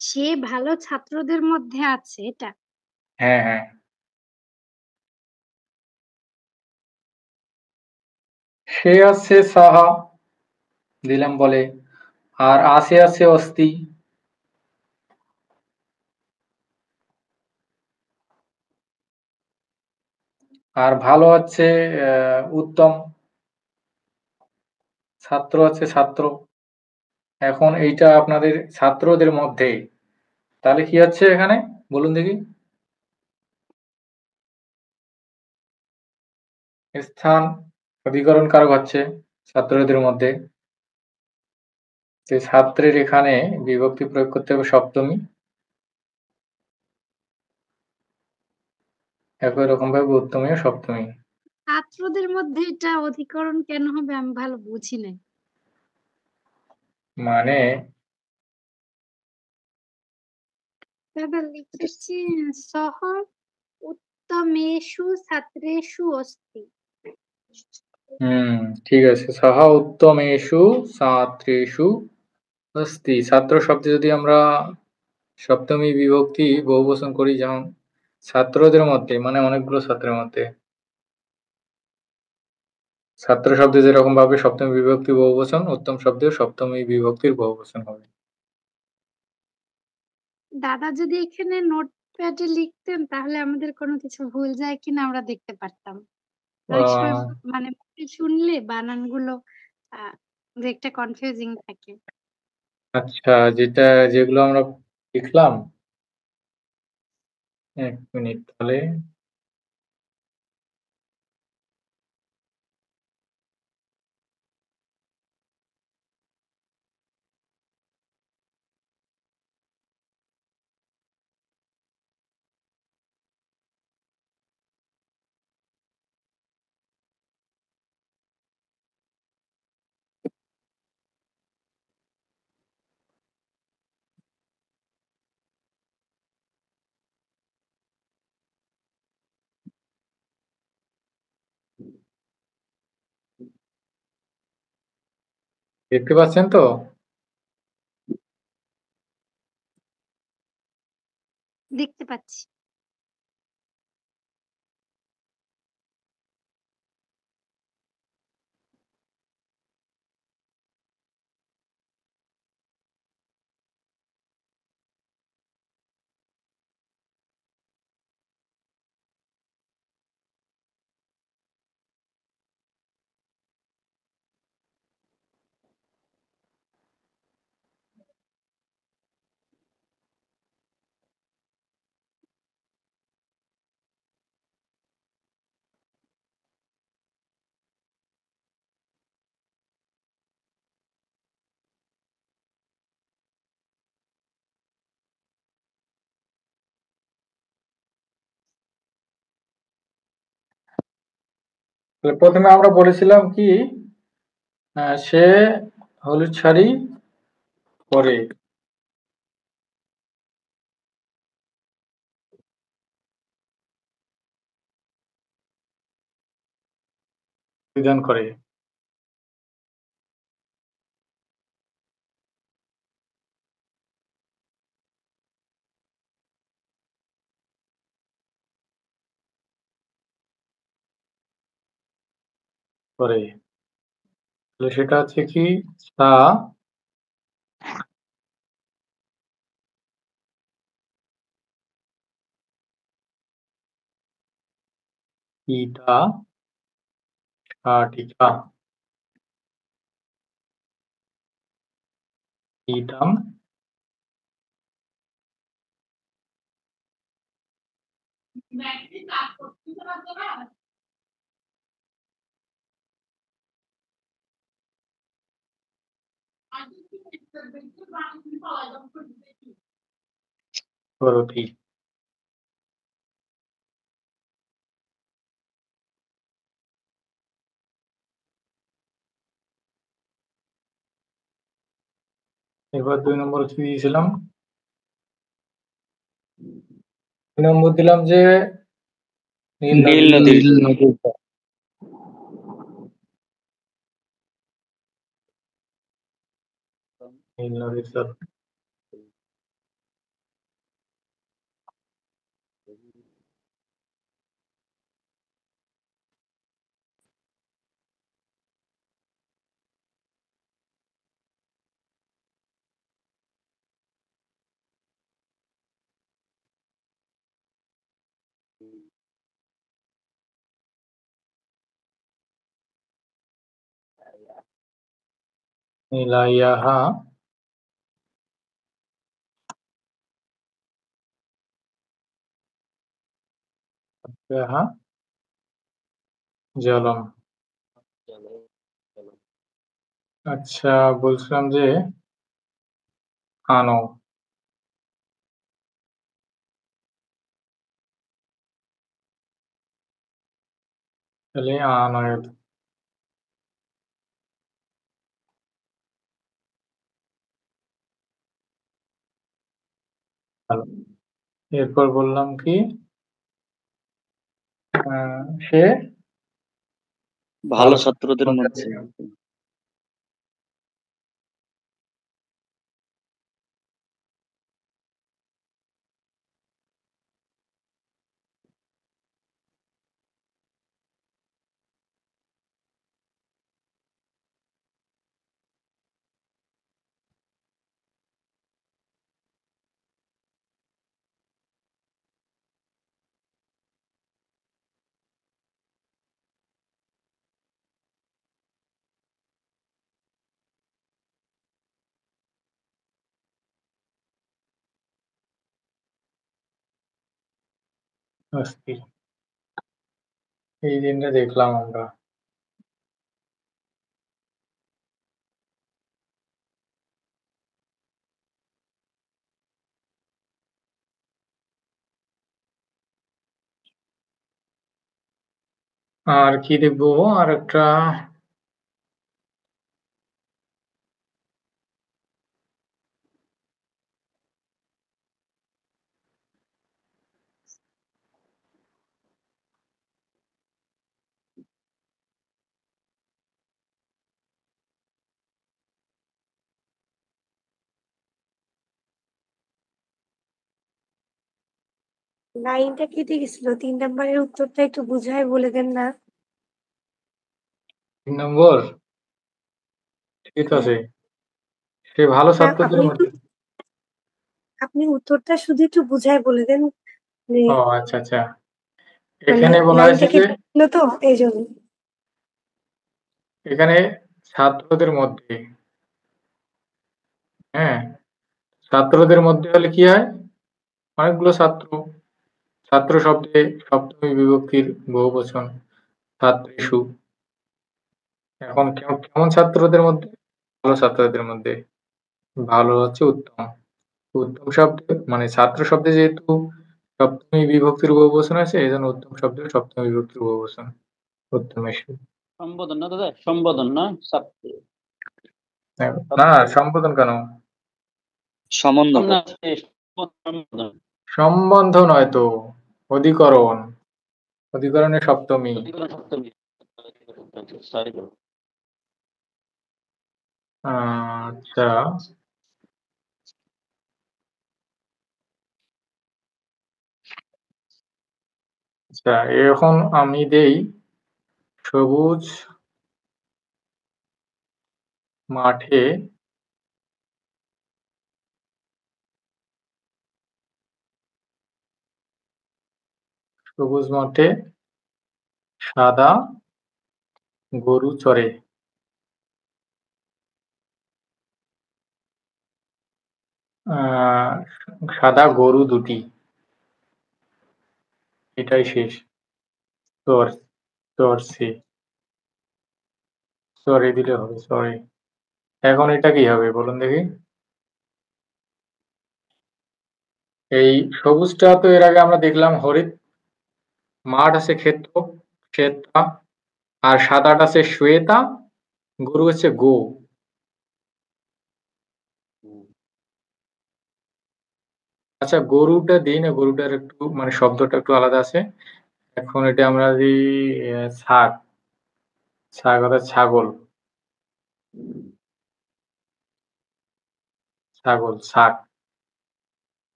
[SPEAKER 2] সে ভালো ছাত্রদের মধ্যে আছে, এটা?
[SPEAKER 1] হ্যাঁ, হ্যাঁ। সে আছে সাহা, দিলাম বলে। আর আছে অস্তি। আর ভালো হচ্ছে উত্তম। ছাত্র হচ্ছে ছাত্র। এখন এইটা আপনাদের ছাত্রদের মধ্যে, তাহলে কি হচ্ছে এখানে বলুন দেখি? স্থান অধিকরণ কারক হচ্ছে ছাত্রদের মধ্যে। ছাত্রের এখানে বিভক্তি প্রয়োগ করতে হবে সপ্তমী। একই রকম ভাবে উত্তমীয় সপ্তমী।
[SPEAKER 2] ছাত্রদের মধ্যে এটা অধিকরণ কেন হবে আমি ভালো বুঝি নাই।
[SPEAKER 1] মানে
[SPEAKER 2] দাদা লিখেছি সহ উত্তমেষু ছাত্রেষু অস্তি।
[SPEAKER 1] ঠিক আছে। সহ উত্তমেষু ছাত্রেষু অস্তি। ছাত্র শব্দে যদি আমরা সপ্তমী বিভক্তি বহুবচন করি, যেমন ছাত্রদের মধ্যে মানে অনেকগুলো ছাত্রের মধ্যে। ছাত্র শব্দে যেরকম ভাবে সপ্তমী বিভক্তি বহুবচন, উত্তম শব্দেও সপ্তমী বিভক্তির বহুবচন হবে।
[SPEAKER 2] দাদা যদি এখানে নোটপ্যাডে লিখতেন তাহলে আমাদের কোনো কিছু ভুল যায় কিনা আমরা দেখতে পারতাম। অনেক সময় মানে মুখে শুনলে বানানগুলো যে একটা কনফিউজিং থাকে।
[SPEAKER 1] আচ্ছা, যেগুলো আমরা লিখলাম, এক মিনিট তাহলে। দেখতে পাচ্ছেন তো?
[SPEAKER 2] দেখতে পাচ্ছি।
[SPEAKER 1] প্রথমে আমরা বলেছিলাম কি সে হলুদ শাড়ি পরে। পরিধান করে। করে। তাহলে সেটা হচ্ছে কি সা ইটা শাটিকা ইটাম করতি। এবার 2 নম্বর কি দিয়েছিলাম? 2 নম্বর দিলাম যে নীল
[SPEAKER 3] নীল
[SPEAKER 1] নদী।
[SPEAKER 3] নদীর
[SPEAKER 4] নীল নদীর জল।
[SPEAKER 1] নীল নদীর জল। নীলায়াহ ইয়াহ জলম। আচ্ছা, বলছিলাম যে আনো। তাহলে আনয়ত। ভালো। এরপর বললাম কি সে
[SPEAKER 3] ভালো ছাত্রদের মধ্যে।
[SPEAKER 1] আস্তি। এই দিনটা দেখলাম আমরা। আর কি দেখবো? আর একটা
[SPEAKER 6] লাইনটা কেটে গেছিল 3 নাম্বারের উত্তরটা একটু বুঝায় বলে দেন না।
[SPEAKER 1] 3 নম্বর ঠিক
[SPEAKER 6] হ্যাঁ।
[SPEAKER 1] আছে। সে ভালো
[SPEAKER 6] না,
[SPEAKER 1] ছাত্রদের মধ্যে।
[SPEAKER 6] আপনি উত্তরটা শুধু একটু বুঝায় বলে দেন। যে
[SPEAKER 1] ও আচ্ছা আচ্ছা।
[SPEAKER 6] মানে
[SPEAKER 1] এখানে বলা হয়েছে
[SPEAKER 6] লাইনটা
[SPEAKER 1] যে
[SPEAKER 6] কেটে গেছিল তো এই জন্য।
[SPEAKER 1] এখানে ছাত্রদের মধ্যে, হ্যাঁ, ছাত্রদের মধ্যে হলে কি হয়? অনেকগুলো ছাত্র। ছাত্র শব্দে সপ্তমী বিভক্তির বহুবচন ছাত্রীষু। এখন কেমন ছাত্রদের মধ্যে? ভালো ছাত্রদের মধ্যে। ভালো হচ্ছে উত্তম। উত্তম শব্দে মানে ছাত্র শব্দে যেহেতু সপ্তমী বিভক্তির বহুবচন আছে, এই জন্য উত্তম শব্দের সপ্তমী বিভক্তির বহুবচন। উত্তমেষু।
[SPEAKER 7] সম্বোধন না দাদা, সম্বোধন না,
[SPEAKER 1] না সম্বোধন কেন?
[SPEAKER 3] সম্বন্ধ
[SPEAKER 7] সম্বোধন।
[SPEAKER 1] সম্বন্ধ নয় তো, অধিকরণ। অধিকরণে সপ্তমী। আচ্ছা, আচ্ছা এখন আমি দেই সবুজ মাঠে সাদা গরু চরে। সাদা গরু দুটি, এটাই শেষ। সরি দিলে হবে, সরি। এখন এটা কি হবে বলুন দেখি? এই সবুজটা তো এর আগে আমরা দেখলাম হরিত, মাঠ আছে ক্ষেত্র, শ্বেতা, আর সাদাটা আছে শ্বেতা, গরু হচ্ছে গো। আচ্ছা গরুটা দিই না, গরুটার একটু মানে শব্দটা একটু আলাদা আছে। এখন এটা আমরা দিই ছাগ, অর্থাৎ ছাগল,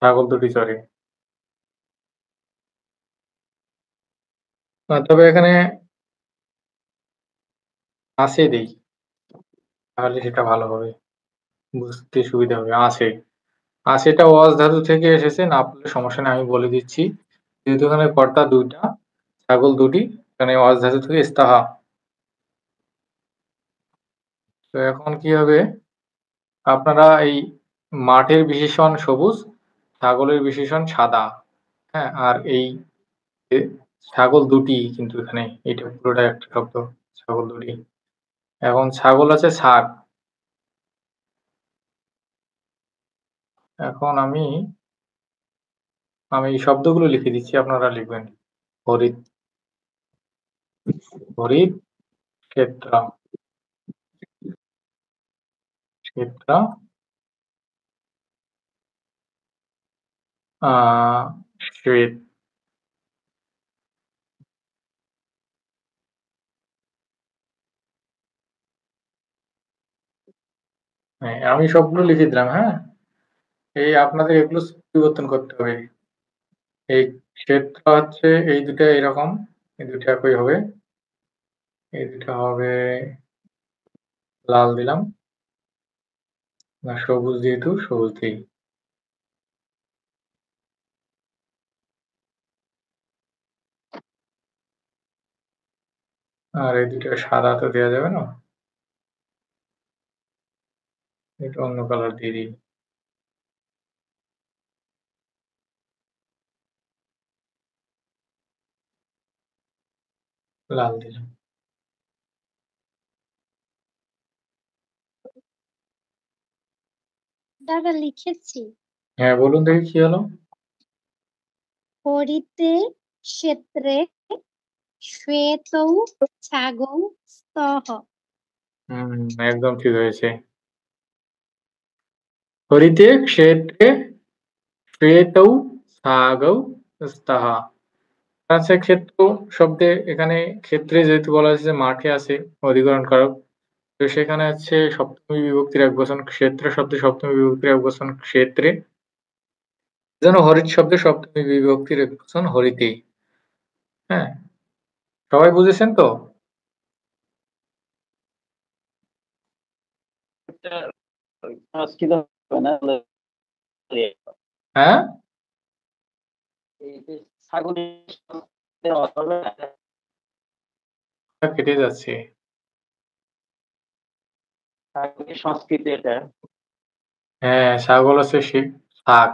[SPEAKER 1] ছাগল দুটি চরে। তবে এখানে আছে দেই, তাহলে সেটা ভালো হবে, বুঝতে সুবিধা হবে। আছেটা ওয়াজ ধাতু থেকে এসেছে, না বললে সমস্যা নেই, আমি বলে দিচ্ছি। যেহেতু এখানে কর্তা দুইটা, ছাগল দুটি, এখানে ওয়াজ ধাতু থেকে ইস্তাহা। তো এখন কি হবে, আপনারা এই মাঠের বিশেষণ সবুজ, ছাগলের বিশেষণ সাদা, হ্যাঁ, আর এই ছাগল দুটি, কিন্তু এখানে এটা পুরোটা একটা শব্দ, ছাগল দুটি। এখন ছাগল আছে ছাগ। এখন আমি এই শব্দগুলো লিখে দিচ্ছি, আপনারা লিখবেন। হরিত, ক্ষেত্রা, শ্বেত। হ্যাঁ, আমি সবগুলো লিখে দিলাম। হ্যাঁ, এই আপনাদের এগুলো পরিবর্তন করতে হবে। এই ক্ষেত্র হচ্ছে এই দুটা এরকম, এই দুটা একই হবে, এই দুটা হবে লাল দিলাম, না সবুজ, যেহেতু সবুজ দিই। আর এই দুটা সাদা তো দেওয়া যাবে না, এটা অন্য কালার দিয়ে দিই, লাল দিলাম।
[SPEAKER 2] দাদা লিখেছি।
[SPEAKER 1] হ্যাঁ বলুন দেখি কি হলো।
[SPEAKER 2] হরিতে ক্ষেত্রে শ্বেতৌ ছাগৌ স্তঃ।
[SPEAKER 1] একদম ঠিক হয়েছে। হরিতে ক্ষেত্রে শ্বেতৌ ছাগৌ স্তঃ। আচ্ছা, ক্ষেত্র শব্দে এখানে ক্ষেত্রে যেহেতু বলা হয়েছে মাঠে আছে অধিকরণ কারক, তো সেখানে হচ্ছে সপ্তমী বিভক্তির এক বচন ক্ষেত্র শব্দে, সপ্তমী বিভক্তির এক বচন ক্ষেত্রে, যেন হরিত শব্দে সপ্তমী বিভক্তির এক বচন হরিতে। হ্যাঁ, সবাই বুঝেছেন তো? হ্যাঁ, কেটে যাচ্ছে।
[SPEAKER 7] সংস্কৃতি এটা।
[SPEAKER 1] হ্যাঁ, ছাগল আছে শাক।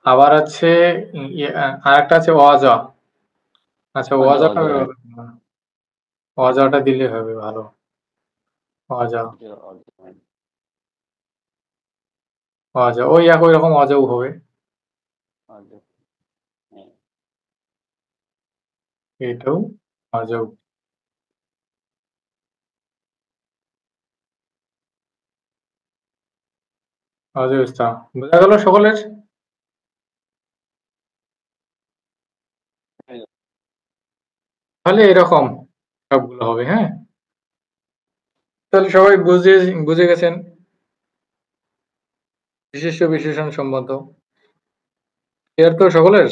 [SPEAKER 1] আবার আছে আরেকটা আছে অজা। আচ্ছা অজাটা দিলে হবে ভালো, অজা। অজ, ওই একই রকম অজও হবে,
[SPEAKER 7] আচ্ছা, হ্যাঁ।
[SPEAKER 1] এটাও অজও। অজস্তা বোঝা গেল সকলের? তাহলে এরকম সবগুলো হবে। হ্যাঁ, তাহলে সবাই বুঝে গেছেন বিশেষ্য বিশেষণ সম্বন্ধ। ক্লিয়ার তো সকলের?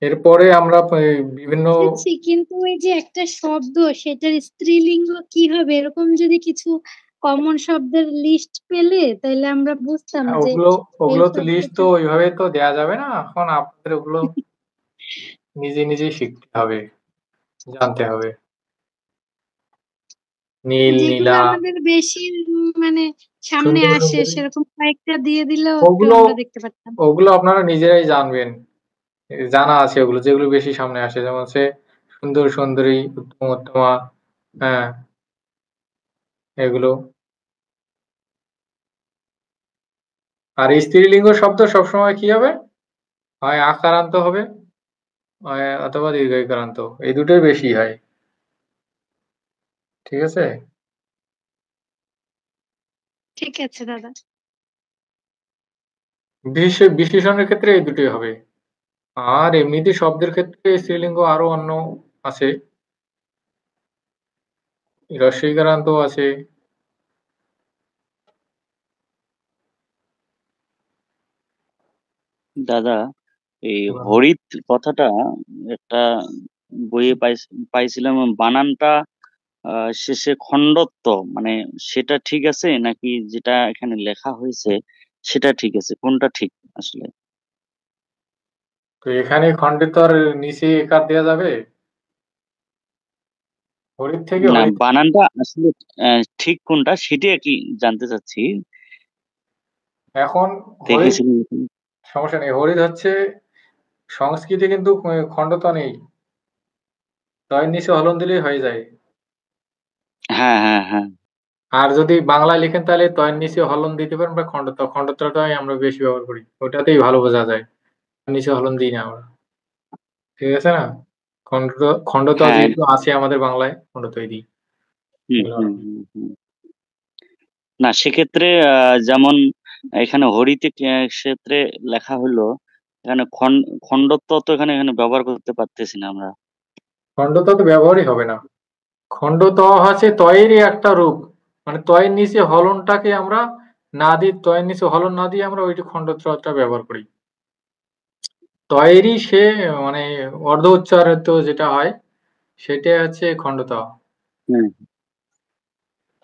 [SPEAKER 1] এরপরে আমরা বিভিন্ন
[SPEAKER 2] বুঝেছি, কিন্তু ওই যে একটা শব্দ সেটার স্ত্রীলিঙ্গ কি হবে, এরকম যদি কিছু কমন শব্দের লিস্ট পেলে তাহলে আমরা বুঝতাম যে
[SPEAKER 1] ওগুলো
[SPEAKER 2] এই
[SPEAKER 1] ওগুলো তো লিস্ট তো
[SPEAKER 2] শব্দটা।
[SPEAKER 1] ওইভাবে তো দেয়া যাবে না, এখন আপনাদের ওগুলো নিজেই শিখতে হবে, জানতে হবে। নীল,
[SPEAKER 2] যেগুলো
[SPEAKER 1] নীলা,
[SPEAKER 2] আমাদের বেশি মানে সামনে
[SPEAKER 1] সুন্দর
[SPEAKER 2] আসে
[SPEAKER 1] সুন্দরী,
[SPEAKER 2] সেরকম কয়েকটা দিয়ে দিলেও একটু
[SPEAKER 1] ওগুলো
[SPEAKER 2] আমরা দেখতে পারতাম।
[SPEAKER 1] ওগুলো আপনারা নিজেরাই জানবেন, জানা আছে ওগুলো, যেগুলো বেশি সামনে আসে, যেমন হচ্ছে সুন্দর সুন্দরী, উত্তম উত্তমা, হ্যাঁ, এগুলো। আর স্ত্রীলিঙ্গ শব্দ সবসময় কি হবে, হয় আকারান্ত হবে, হয় অথবা দীর্ঘইকারান্ত, এই দুটোই বেশি হয়। ঠিক আছে?
[SPEAKER 2] ঠিক আছে দাদা।
[SPEAKER 1] বিশেষণের ক্ষেত্রে এই দুটোই হবে। আর এমনিতে শব্দের ক্ষেত্রে স্ত্রীলিঙ্গ আরো অন্য আছে, হ্রস্বইকারান্ত আছে।
[SPEAKER 3] দাদা, এই হরিৎ কথাটা একটা বইয়ে পাইছিলাম, বানানটা শেষে খণ্ডত্ব, মানে সেটা ঠিক আছে নাকি যেটা এখানে লেখা হয়েছে সেটা ঠিক আছে, কোনটা ঠিক আসলে?
[SPEAKER 1] তো এখানে খণ্ডিত আর নিচে একার দেওয়া যাবে? হরিৎ থেকে
[SPEAKER 3] না,
[SPEAKER 1] হরিৎ।
[SPEAKER 3] বানানটা আসলে ঠিক কোনটা সেটা কি জানতে চাচ্ছি।
[SPEAKER 1] এখন হরিৎ,
[SPEAKER 3] দেখেছিলাম।
[SPEAKER 1] সমস্যা নেই, হরিৎ হচ্ছে সংস্কৃতে কিন্তু খণ্ডত নেই, তয়ের নিচে হলন দিলেই হয়ে যায়।
[SPEAKER 3] হ্যাঁ, হ্যাঁ, হ্যাঁ।
[SPEAKER 1] আর যদি বাংলায় লিখেন তাহলে তয়ের নিচে হলন দিতে পারেন, বা খণ্ডতটাই আমরা বেশি ব্যবহার করি, ওটাতেই ভালো বোঝা যায়, নিচে হলন দিই না আমরা। ঠিক আছে না? খণ্ডত খণ্ডত
[SPEAKER 3] হ্যাঁ।
[SPEAKER 1] যেহেতু আছে আমাদের বাংলায়, খণ্ডতই দিই।
[SPEAKER 3] হুম,
[SPEAKER 1] এগুলো আর
[SPEAKER 3] হুম,
[SPEAKER 1] কি।
[SPEAKER 3] হুম, হুম। না, সেক্ষেত্রে যেমন এখানে হরিতে ক্ষেত্রে লেখা হলো, এখানে খণ্ডত্ব তো এখানে ব্যবহার করতে পারতেছি না আমরা।
[SPEAKER 1] খণ্ডত তো ব্যবহারই হবে না। খণ্ডত হচ্ছে তয়েরই একটা রূপ, মানে তয়ের নিচে হলনটাকে আমরা না দিই, তয়ের নিচে হলন না দিয়ে আমরা ওইটি খণ্ডতটা ব্যবহার করি। তয়েরই সে মানে অর্ধ উচ্চারিত যেটা হয় সেটা হচ্ছে খণ্ডত।
[SPEAKER 3] হুম।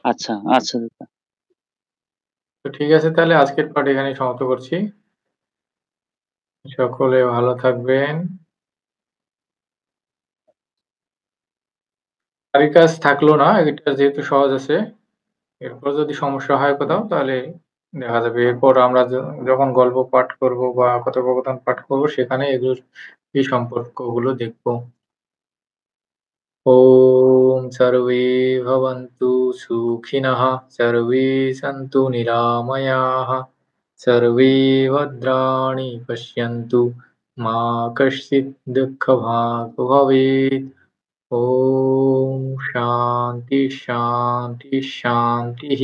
[SPEAKER 3] আচ্ছা, আচ্ছা দাদা।
[SPEAKER 1] তো ঠিক আছে, তাহলে আজকের পাঠ এখানে সমাপ্ত করছি। সকলে ভালো থাকবেন। বাড়ির কাজ থাকলো না, এটা যেহেতু সহজ আছে। এরপর যদি সমস্যা হয় কোথাও তাহলে দেখা যাবে, এরপর আমরা যখন গল্প পাঠ করব বা কথোপকথন পাঠ করব সেখানে এগুলোর এই সম্পর্কগুলো দেখব। ওম সর্বে ভবন্তু সুখিনঃ, সর্বে সন্তু নিরাময়াঃ, सर्वे भद्राणि पश्यन्तु, मा कश्चित् दुःखभाग् भवेत्। ॐ शान्ति शान्ति शान्तिः।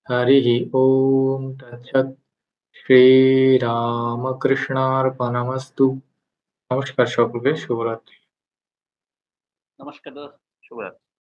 [SPEAKER 1] हरिः ॐ तत्सत्। श्रीरामकृष्णार्पणमस्तु। নমস্কার সকলকে, শুভরাত্রি।
[SPEAKER 7] নমস্কার দাদা, শুভরাত্রি।